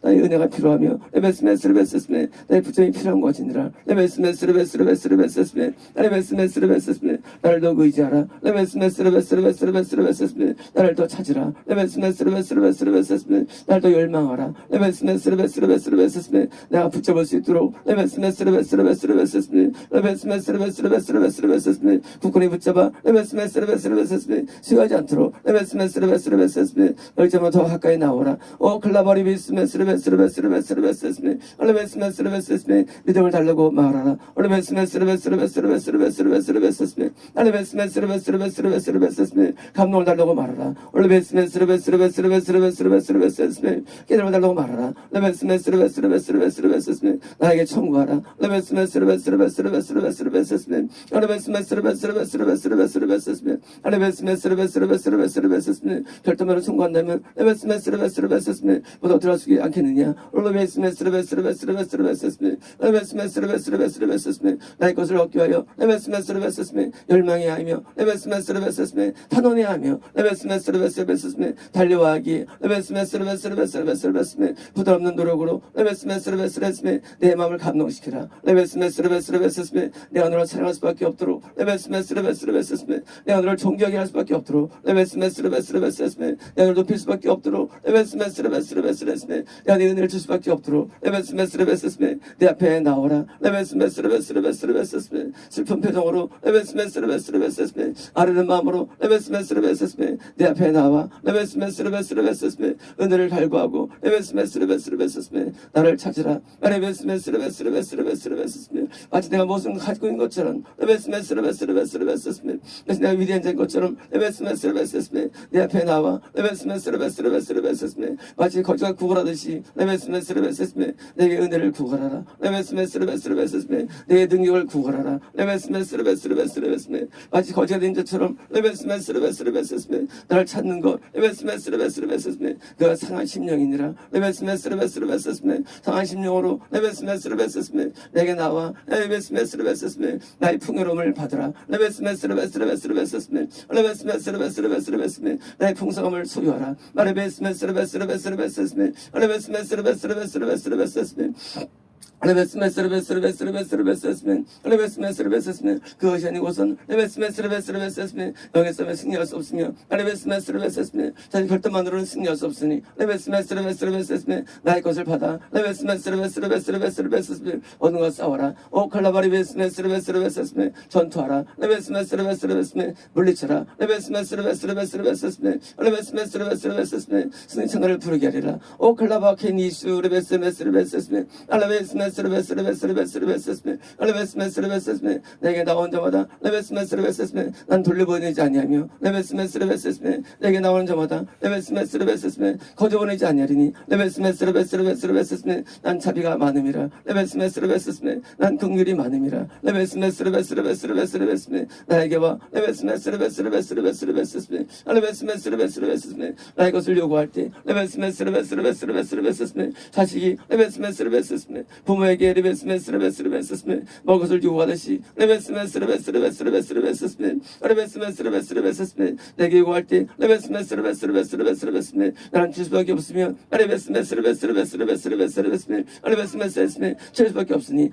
A: 나의 은혜가 필요하며 레베스메스레베스메 나의 부정이 필요한 것이니라 레베스메스레베스레베스레베스메 레베스메스레베스메 나를 더 의지하라 레베스메스레베스레베스레베스레베스메 나를 더 찾으라 레베스메스레베스레베스레베스메 나를 더 열망하라 레베스메스레베스레베스레베스메 내가 붙잡을 수 있도록 레베스메스레베스레베스레베스메 레베스메스레베스레베스레베스메 굳건히 붙잡아 레베스메스레베스레베스메 쉬어가지 않도록 레베스메스레베스레베스메 열정으로 더 가까이 나오라 클라바리비스메스레베스레베스레베스레베스메 알레베스메스레베스메 믿음을 달라고 말하라 올레베스메스레베스레베스레베스레베스메 알레베스메스레베스레베스레베스레베스메 감동을 달라고 말하라 올레베스메스레베스레베스레베스레베스메 깨달음을 달라고 말하라 레베스메스레베스레베스레베스레베스메 나에게 청구하라 레베스메스레베스레베스레베스레베스메 알레베스메스레베스레베스레베스레베스메 알레베스메스레베스레베스레베스레베스메 결단으로 청구한다면 레베스메스레베스레베스레베스메 모두 들어가지 않겠느냐 올레베스메스레베스레베스레베스레베스메 레베스메스레베스레베스레베스메 나의 것을 얻기 위하여 레베스메스레베스메 열망해 하며 레베스메스레베스메 탄원해 하며 레베스메스레베스레베스메 달려와하기 레베스메스레베스레베스레베스메 부담 없는 노력으로 레베스메스레베스레베스메 내 마음을 감동시키라 레베스메스레베스레베스메 내가 너를 사랑할 수밖에 없도록 레베스메스레베스레베스메 내가 너를 존경하게 할 수밖에 없도록 레베스메스레베스레베스메 내가 너를 높일 수밖에 없도록 레베스메스레베스레베스메 내가 네 은혜를 줄 수밖에 없도록 레베스메스레베스메 내 앞에 나오라 레베스메스레베스레베스메 슬픈 표정으로 레베스메스레베스레베스메 아르는 마음으로 레베스메스레베스메 내 앞에 나와 레베스메스레베스레베스메 은혜를 갈구하고 레베스메스레베스레베스메 나를 찾으라 레베스메스레베스레베스레베스메 마치 내가 무엇을 가지고 있는 것처럼 레베스메스레베스레베스레베스메 그래서 내가 위대한 자인 것처럼 레베스메스레베스메 내 앞에 나와 레베스메스레베스레베스레베스메 마치 거지가 구걸하듯이 레베스메스레베스메 내게 은혜를 구걸하라 레베스메스레베스레베스메 내게 능력을 구걸하라 레베스메스레베스레베스레베스메 마치 거지가 된 자처럼 레베스메스레베스레베스메 나를 찾는 것 레베스메스레베스레베스메 그가 상한 심령이니라 레베스메스레베스레베스메 상한 심령으로 레베스메스레베스메 내게 나와 레베스메스레베스메 나의 풍요로움을 받으라 레베스메스레베스레베스메 레베스메스레베스레베스메 나의 풍성함을 소유하라 레베스메스레베스레베스메 레베스메스레베스레베스메 레베스메스레베스레베스레베스메 레베스메스레베스메 그것이 아니고선 레베스메스레베스레베스메 영에서는 승리할 수 없으며 레베스메스레베스메 자기 결단만으로는 승리할 수 없으니 레베스메스레베스레베스메 나의 것을 받아 레베스메스레베스레베스레베스메 어느 것 싸워라 오칼라바리베스메스레베스레베스메 전투하라 레베스메스레베스레베스메 물리쳐라 레베스메스레베스레베스레베스메 레베스메스레베스레베스메 승리 천하를 부르게 하리라 오칼라바케니슈 레베스메스레베스메 알레베스 내게 나오는 자마다 난 돌려보내지 아니하며 내게 나오는 자마다 거저보내지 아니하리니 난 자비가 많음이라 난 긍휼이 많음이라 나에게 와 나의 것을 요구할 때 자식이 부모에게 먹을 것을 요구하듯이 내게 요구할 때 나는 줄 수밖에 없으며 줄 수밖에 없으니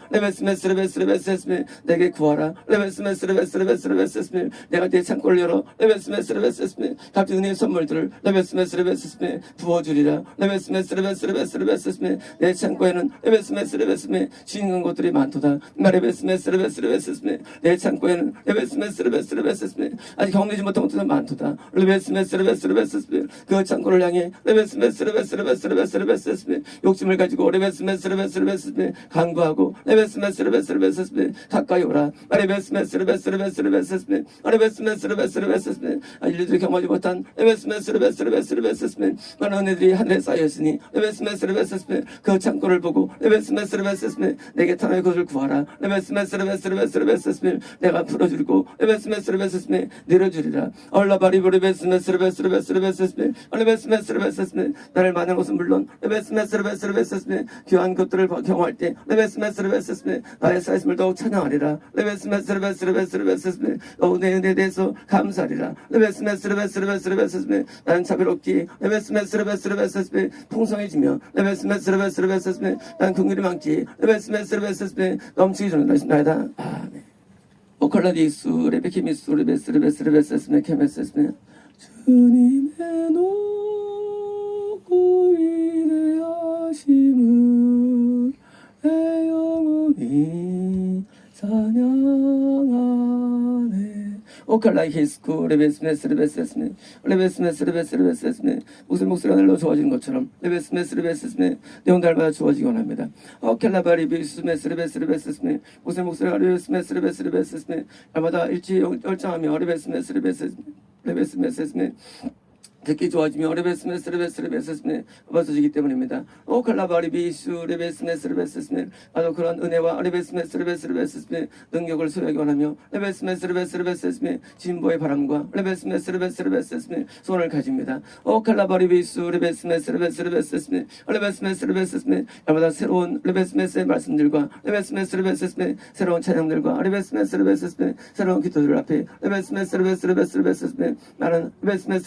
A: 내게 구하라 내가 내 창고를 열어 각종 은혜의 선물들을 부어주리라 내 창고에는 주인공 것들이 많도다 내 창고에는 아직 경험하지 못한 것들이 많도다 그 창고를 향해 욕심을 가지고 간구하고 가까이 오라 인류들이 경험하지 못한 많은 은혜들이 하늘에 쌓여있으니 그 창고를 보고 내게 탄화의 것을 구하라 내가 풀어주고 내려주리라 나를 많은 것은 물론 귀한 것들을 경험할 때 나의 사심을 더욱 찬양하리라 내 은혜에 대해서 감사하리라 나는 자비롭기 풍성해지며 난 긍휼이 많기 넘치기 전하시나이다. 아멘. 오컬라디스 레베키미스 레베스메 케메스메 주님의 높고 위대하심을 내 영혼이 찬양하네. 오칼라이히스쿠 레베스메 목소리가 날로 좋아지는 것처럼 레베스메 내용 달마다 좋아지기 원합니다. 오칼라바리비스메 목소리가 레베스메 날마다 일치 열정하며 레베스메 듣기 좋아지며 레베스메 벗어지기 때문입니다. 오칼라바리비수 레베스메 바로 그런 은혜와 레베스메 능력을 소유하기 원하며 레베스메 진보의 바람과 레베스메 소원을 가집니다. 오칼라바리비수 레베스메 날마다 새로운 레베스메 말씀들과 레베스메 새로운 찬양들과 레베스메 새로운 기도들 앞에 레베스메 나는 레베스메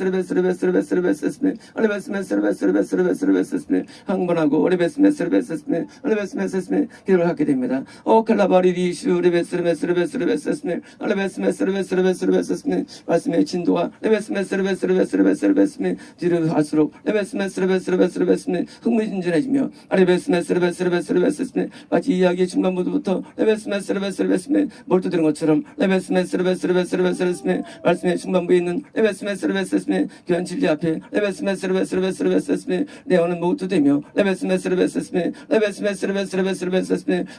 A: 항번하고 기도를 하게 됩니다. 오칼라바리리슈 말씀의 진도가 뒤로 갈수록 흥미진진해지며 마치 이야기의 중간부터 몰두되는 것처럼 말씀의 중반부에 있는 귀한 진리 앞에 내 영혼은 몰두되며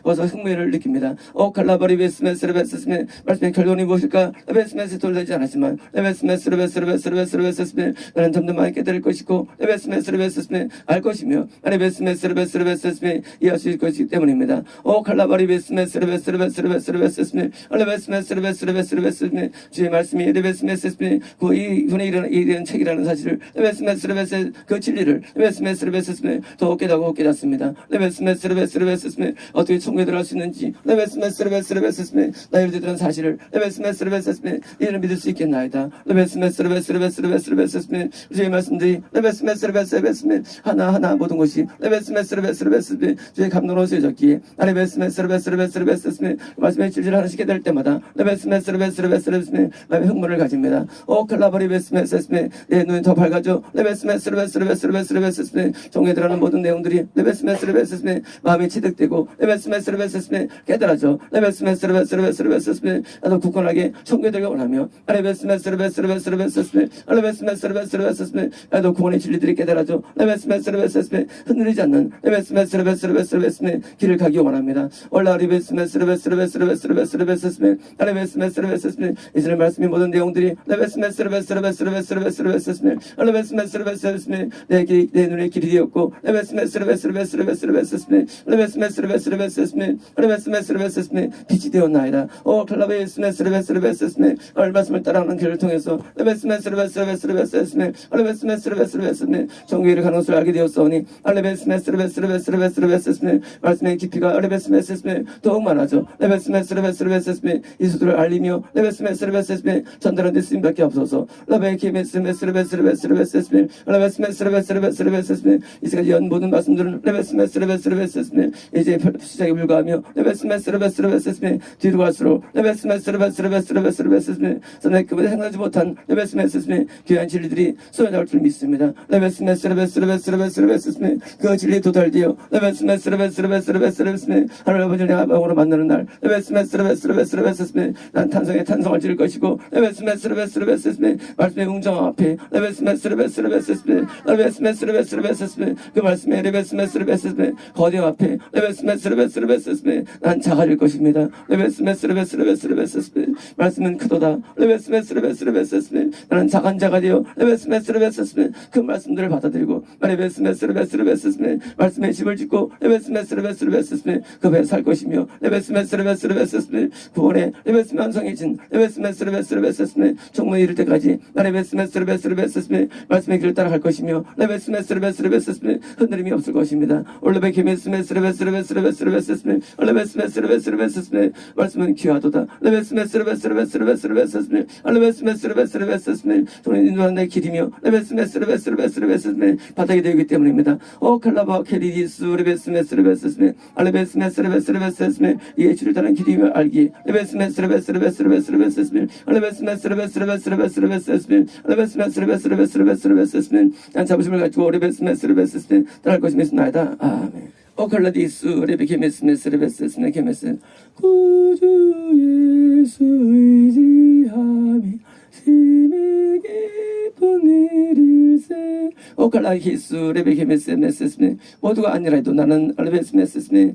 A: 어서 흥미를 느낍니다. 오칼라바리 말씀의 결론이 무엇일까? 돌리지 않았지만 나는 점점 많이 깨달을 것이고 알 것이며 이해할 수 있을 것이기 때문입니다. 오칼라바리 주의 말씀이 그 이분에 이르는 책이라는 사실을 그 진리를 더 깨닫습니다. 어떻게 천국에 들어갈 수 있는지 나의 되던 사실을 이를 믿을 수 있겠나이다. 주의 말씀들이 하나하나 모든 것이 주의 감동으로 쓰여졌기에 말씀의 진리를 하나씩 깨달을 때마다 나의 흥분을 가집니다. 오 칼라바리 내 눈이 더 밝아져. 레베스메스르베스르베스르베스르베스르베스르베 종에 들어가는 모든 내용들이 레베스메스르베스르베 마음이 취득되고 레베스메스르베스르베 깨달아져. 레베스메스르베스르베스르베스르베 나도 굳건하게 청교되길 원하며 레베스메스르베스르베스르베스르베 레베스메스르베스르베스르베스르베 나도 구원의 진리들이 깨달아져. 레베스메스르베스르베 흔들리지 않는 레베스메스르베스르베스르베스르베 길을 가기 원합니다. 올라 레베스메스르베스르베스르베스르베스르베 레베스메스르베스르베스르베 이전의 말씀이 모든 내용들이 레베스메스르베스르베스르베스르베스르베 레베스메스르베스르베스르베 내 눈의 길이 되었고 레베스메스르베스르베스르베스르베스르베 레베스메스르베스르베스르베스르베 레베스메스르베스르베 빛이 되었나이다. 오 클라베스메스르베스르베스르베 말씀을 따라가는 길을 통해서 레베스메스르베스르베스르베스르베 레베스메스르베스르베스르베 정교회를 가는 것을 알게 되었사오니 레베스메스르베스르베스르베스르베 말씀의 깊이가 레베스메스르베 더욱 많아져. 레베스메스르베스르베스르베 이수들을 알리며 레베스메스르베스르베 전달하는 데 쓰임받게 없어서 레베스메스르베스르베스르베스르베스르베 레베스메스르베스르베스르베스르베 이제까지 연 모든 말씀들은 레베스메스르베스르베스르베 이제 시작에 불과하며 레베스메스르베스르베스르베 뒤로 갈수록 레베스메스르베스르베스르베스르베스르베 선생님께서 생각하지 못한 레베스메스르베 귀한 진리들이 쏟아나올 줄 믿습니다. 레베스메스르베스르베스르베스르베스르베 그 진리에 도달되어 레베스메스르베스르베스르베스르베 하나님 아버지를 내가 마음으로 만나는 날 레베스메스르베스르베스르베스르베 난 탄성에 탄성을 지를 것이고 레베스메스르베스르베스르베 말씀의 웅정 앞에 레베스메스르베스르베스르베 레베스메스르베스르베스르베 그 말씀의 레베스메스르베스르베 거대 앞에 레베스메스르베스르베스르베 난 작아질 것입니다. 레베스메스르베스르베스르베스르베 말씀은 크도다. 레베스메스르베스르베스르베 나는 작은 자가 되어 레베스메스르베스르베 그 말씀들을 받아들이고 레베스메스르베스르베스르베 말씀의 집을 짓고 레베스메스르베스르베스르베 그 배에 살 것이며 레베스메스르베스르베스르베 구원의 레베스메 완성해진 레베스메스르베스르베스르베 종문에 이를 때까지 레베스메스르베스르베스르베 말씀의 길을 따라갈 것이며 레베스메스르베스르베스르베 흔들림이 없을 것입니다. 올레베케메스메스르베스르베스르베스르베스르베 올레베스메스르베스르베스르베스르베 말씀은 귀하도다. 레베스메스르베스르베스르베스르베스르베 올레베스메스르베스르베스르베스르베 돈이 인도하는 내 길이며 레베스메스르베스르베스르베스르베 바닥이 되기 때문입니다. 오 칼라바 케리디스 레베스메스르베스르베 알레베스메스르베스르베스르베스르베 이의 주를 따르는 길이며 알기 레베스메스르베스르베스르베스르베스르베 레베스메스르베스르베스르베스르베스르베 레베스메스르베스르베스르베스르베스르베 난 자부심을 가지고 레베스메스르베스르베 따를 것이 믿습니다. 아멘. 오칼라디스 레베케메스메스르베스르베 케메스 구주 예수 의지함이 심히 깊은 일일세 오칼라히스 레베케메스메스르베 모두가 아니라도 나는 레베스메스르베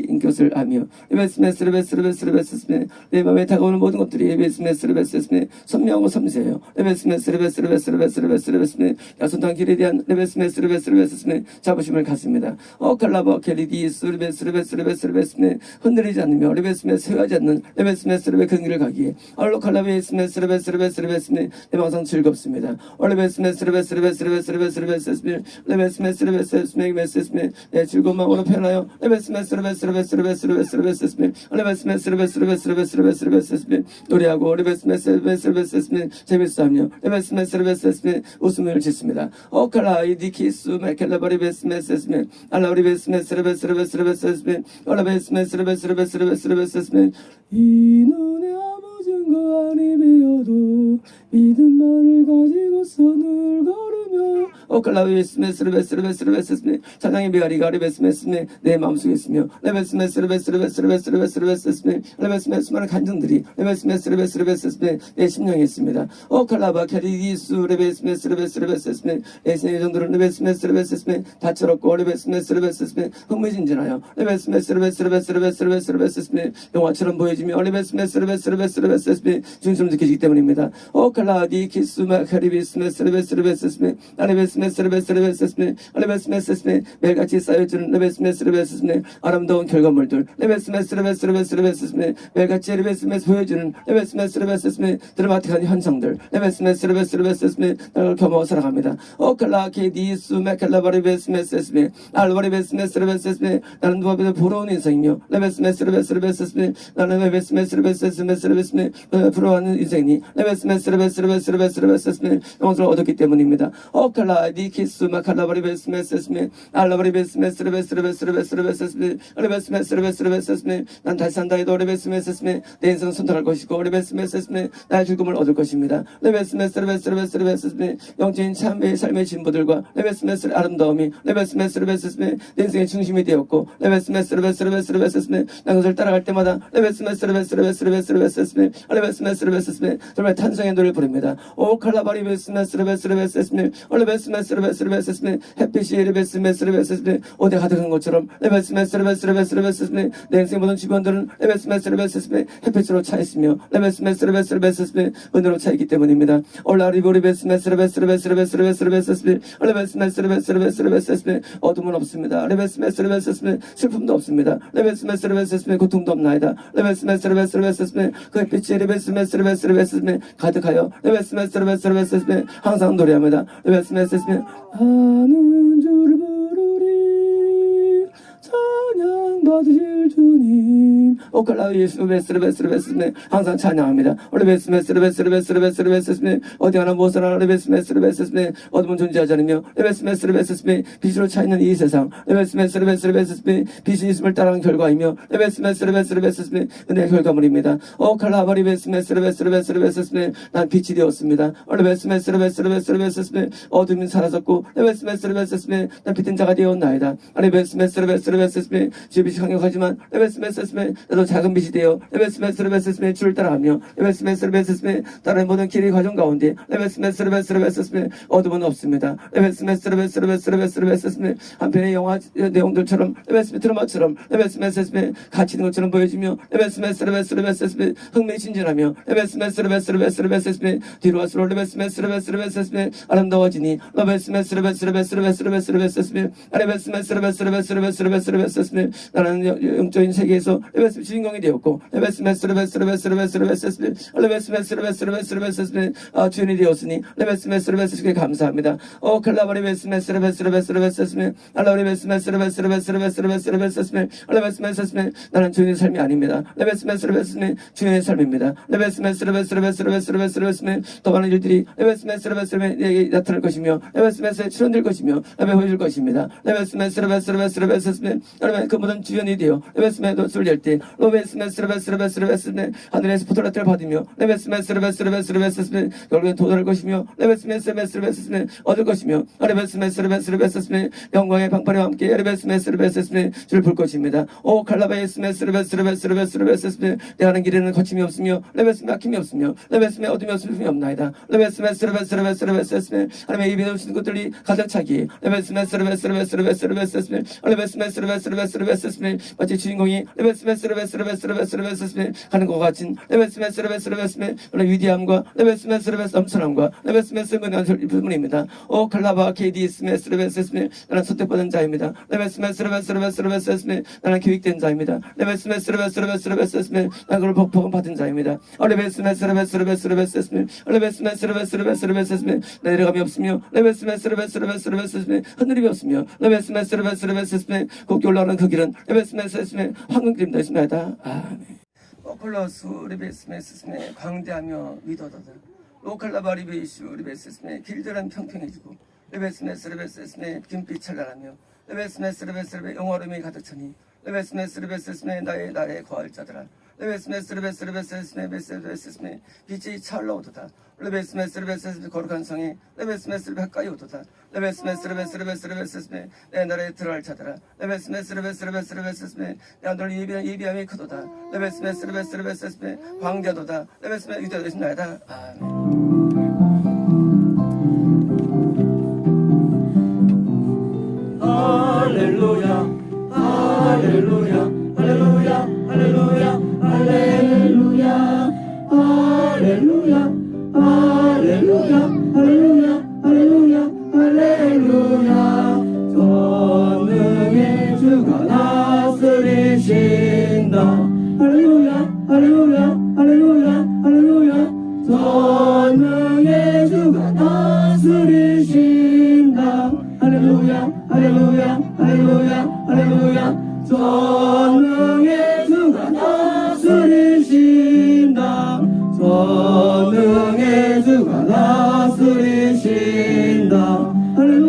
A: 인것을 하며 레베스메스르베스르베스르베스르베 내 마음에 다가오는 모든 것들이 레베스메스르베스르베 선명하고 섬세해요. 레베스메스르베스르베스르베스르베스르베 야손당 길에 대한 레베스메스르베스르베스르베 자부심을 갖습니다. 오칼라바 켈리디스 레베스르베스르베스르베스르베 흔들리지 않으며 레베스메 세워하지 않는 레베스메스르베 그 길을 가기에 알로칼라베스메스르베스르베스르베스르베 내 방송 즐겁습니다. 레베스메스르베스르베스르베스르베스르베스르베 레베스메스르베스르베스르베스르베 내 즐거운 마음으로 표현하여 레베스메스르베스르베스르베스르베스르베 레베스메스르베스르베스르베스르베스르베 노래하고 레베스메스르베스르베스르베 재밌어하며 레베스메스르베스르베 웃음을 짓습니다. 오칼라이디키스 메켈라바리베스메스르베 알라우리베스메스르베스르베스르베스르베 알라베스메스르베스르베스르베스르베 이 눈에 아무 증거 아니 배워도 믿음만을 가지고서 늘 걸으며 오칼라베스메스르베스르베스르베스르베 찬양의 메아리가 레베스메스메 내 마음속에 있으며 레베스메스르베스르베스르베스르베스르베 레베스메스마는 간증들이 레베스메스르베스르베스르베 내 심령에 있습니다. 오칼라바 캐리디스 레베스메스르베스르베스르베 내 생애정들은 레베스메스르베스르베 다채롭고 레베스메스르베스르베 흥미진진하여 레베스메스르베스르베스르베스르베스르베 영화처럼 보여지며 레베스메스르베스르베스르베스르베 중심을 느끼기 때문입니다. 오칼라디 키스마 카리비스메스르베스르베스르베 레베스메스르베스르베스르베 레베스메스르베 매일같이 쌓여주는 레베스메스르베스르베 아름다운 결과물들 레베스메스르베스르베스르베 매일같이 레베스메스 보여주는 레베스메스르베스르베 드라마틱한 현상들 레베스메스르베스르베스르베 나를 겸하고 살아갑니다. 오칼라케디스 메칼라바리베스메스르베 알바리베스메스르베스르베 나는 누구보다 부러운 인생이며 레베스메스르베스르베스르베 나는 레베스메스르베스르베스르베 부러워하는 인생이 레베스메스르베스르베스르베스르베 영혼을 얻었기 때문입니다. 오칼라 아 니키스 마칼라바리 베스메스메 알라바리 베스메스레베스레베스레베스레베스레베스메 레베스메스레베스레베스메 난 다시 산다 해도 레베스메스메 내 인생은 선택할 것이고 레베스메스메 나의 죽음을 얻을 것입니다. 레베스메스레베스레베스레베스레베스메 영적인 참배의 삶의 진보들과 레베스메스 아름다움이 레베스메스레베스메 내 인생의 중심이 되었고 레베스메스레베스레베스레베스메 난 그것을 따라갈 때마다 레베스메스레베스레베스레베스레베스메 레베스메스레베스메 정말 탄성의 노래를 부릅니다. 오 칼라바리 베스메스레베스레베스메 레베스메스레베스레베스메 햇빛이 레베스메스레베스메 오대 가득한 것처럼 레베스메스레베스레베스레베스메 내 인생 모든 주변들은 레베스메스레베스메 햇빛으로 차 있으며 레베스메스레베스레베스메 은혜로 차 있기 때문입니다. 올라리고 레베스메스레베스레베스레베스레베스메 레베스메스레베스레베스레베스메 어둠은 없습니다. 레베스메스레베스메 슬픔도 없습니다. 레베스메스레베스메 고통도 없나이다. 레베스메스레베스레베스메 그 햇빛이 레베스메스레베스레베스메 가득하여 레베스메스레베스레베스메 항상 노래합니다. 레베스메스레베스메 하는 줄 부르리 찬양 받으실 주님 오칼라 예수 베스레베스레베스메 항상 찬양합니다. 레베스메스레베스레베스레베스레베스메 어디 하나 무엇을 하나 레베스메스레베스메 어둠은 존재하지 않으며 레베스메스레베스메 빛으로 차있는 이 세상 레베스메스레베스레베스메 빛이 있음을 따르는 결과이며 레베스메스레베스레베스메 은혜의 결과물입니다. 오칼라바리 베스메스레베스레베스레베스메 난 빛이 되었습니다. 레베스메스레베스레베스레베스메 어둠이 사라졌고 레베스메스레베스메 난 빛된 자가 되었나이다. 레베스메스레베스레베스메 주의 빛이 강력하지만 레베스메스레베스메 나도 작은 빛이 되어 레베스메스레베스메 주를 따라가며 레베스메스레베스메 다른 모든 길의 과정 가운데 레베스메스레베스레베스메 어둠은 없습니다. 레베스메스레베스레베스레베스메 한편의 영화 내용들처럼 레베스메 드라마처럼 레베스메스레베스메 갇히는 것처럼 보여지며 레베스메스레베스레베스메 흥미진진하며 레베스메스레베스레베스메 뒤로 갈수록 레베스메스레베스레베스메 아름다워지니 레베스메스레베스레베스레베스레베스메 레베스메스레베스레베스레베스레베스메 나는 영적인 세계에서 레베스 주인공이 되었고 레베스메스레베스레베스레베스레베스메 레베스메스레베스레베스레베스메 주인이 되었으니 레베스메스레베스레베스메 감사합니다. 오 칼라바리 베스메스레베스레베스레베스메 알라바리 베스메스레베스레베스레베스레베스메 레베스메스레베스메 나는 주인의 삶이 아닙니다. 레베스메스레베스메 주인의 삶입니다. 레베스메스레베스레베스레베스레베스메 더 많은 일들이 레베스메스레베스메 내게 나타날 것이며 레베스메스에 출현될 것이며 보여줄 것입니다. 레베스메스레베스레베스레베스메 그 모든 주연이 되어 레베스메도 쏠릴 때 레베스메스레베스레베스레베스메 하늘에서 포토라트를 받으며 레베스메스레베스레베스레베스메 결국엔 도달할 것이며 레베스메스레베스레베스메 얻을 것이며 레베스메스레베스레베스메 영광의 방파리와 함께 레베스메스레베스메 주를 볼 것입니다. 오 칼라바에스메스레베스레베스레베스메 내 가는 길에는 거침이 없으며 레베스메 막힘이 없으며 레베스메 어둠이 없음이 없나이다. 레베스메스레베스레베스레베스메 하나님의 입에 넣으시는 것들이 가득 차기 레베스메스레베스레베스레베스메 레베스메스레베스레베스레베스메 마치 주인공이 레베스메스레베스레베스레베스메 하는 것 같은 레베스메스레베스레베스메 위대함과 레베스메스레베스 넘쳐남과 레베스메스레베스 부분입니다. 오 칼라바 KD스메스레베스메 나는 선택받은 자입니다. 레베스메스레베스레베스레베스메 나는 교육된 자입니다. 레베스메스레베스레베스레베스메 나는 그걸 복음 받은 자입니다. 레베스메스레베스레베스레베스메 레베스메스레베스레베스레베스메 내려감이 없으며 레베스메스레베스레베스레베스메 흔들림이 없으며 레베스메스레베스레베스메 곱게 올라가는 그 길은 레베스메스레베스메 황금길입니다. 있습니다. 아멘. 오클러스 레베스메스메 광대하며 위더더다 로칼라바리베이슈 레베스메 길들은 평평해지고 레베스메스레베스메 김빛 찬란하며 레베스메스레베스메 영화름이 가득 차니 레베스메스레베스메 나의 거할 자들아 레베스메스레베스레베스메 빛이 차올라오도다 레베스메스레베스메 거룩한 성이 레베스메스레 가까이 오도다 레베스메스레베스레베스메 내 나라에 들어갈 자들아 레베스메스레베스레베스메 내 하늘 예비함이 크도다 레베스메스레베스레베스메 광대도다 레베스메 유대가 되신 나이다.
B: 할렐루야 할렐루야 할렐루야 할렐루야 할렐루야 할렐루야 할렐루야 할렐루야 할렐루야 할렐루야 전능의 주가 다스리신다 할렐루야 할렐루야 할렐루야 할렐루야 전능의 주가 다스리신다 할렐루야 할렐루야 할렐루야 할렐루야 전능의 주가 다스리신다 전능의 주가 다스리신다 할렐루야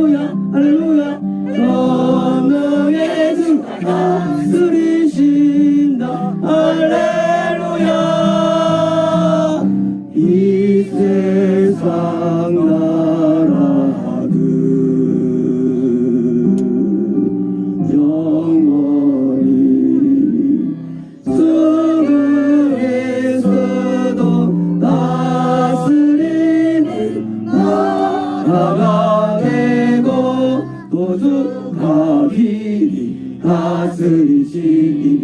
B: 다스리시리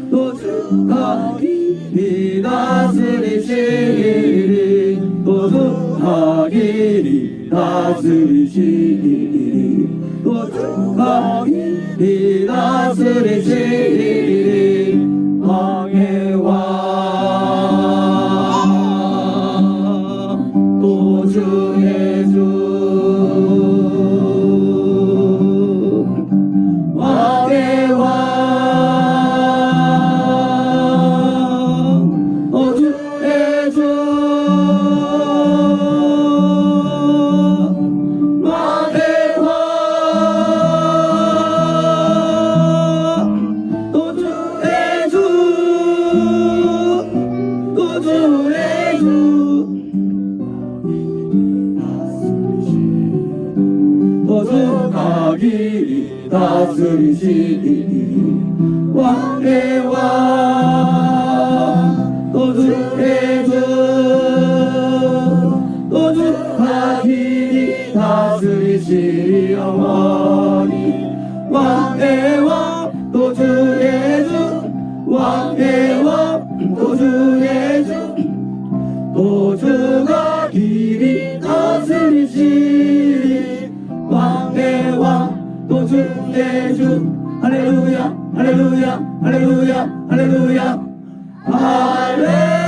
B: 또 주가 길이 다스리시리 또 주가 길이 다스리시리 또 주가 길이 다스리시리 왕의 왕 또 주의 주 왕의 왕 또 주의 주 왕의 왕 또 주의 주 또 주의 주 또 주가 길이 다스리시리 왕의 왕 또 주의 주 또 주가 길이 다스리시리 영원히 왕의 왕 또 주의 주 왕의 왕 또 주의 주 또 주가 길이 다스리시리 왕의 왕 또 주의 주 할렐루야 할렐루야 할렐루야 할렐루야 할렐루야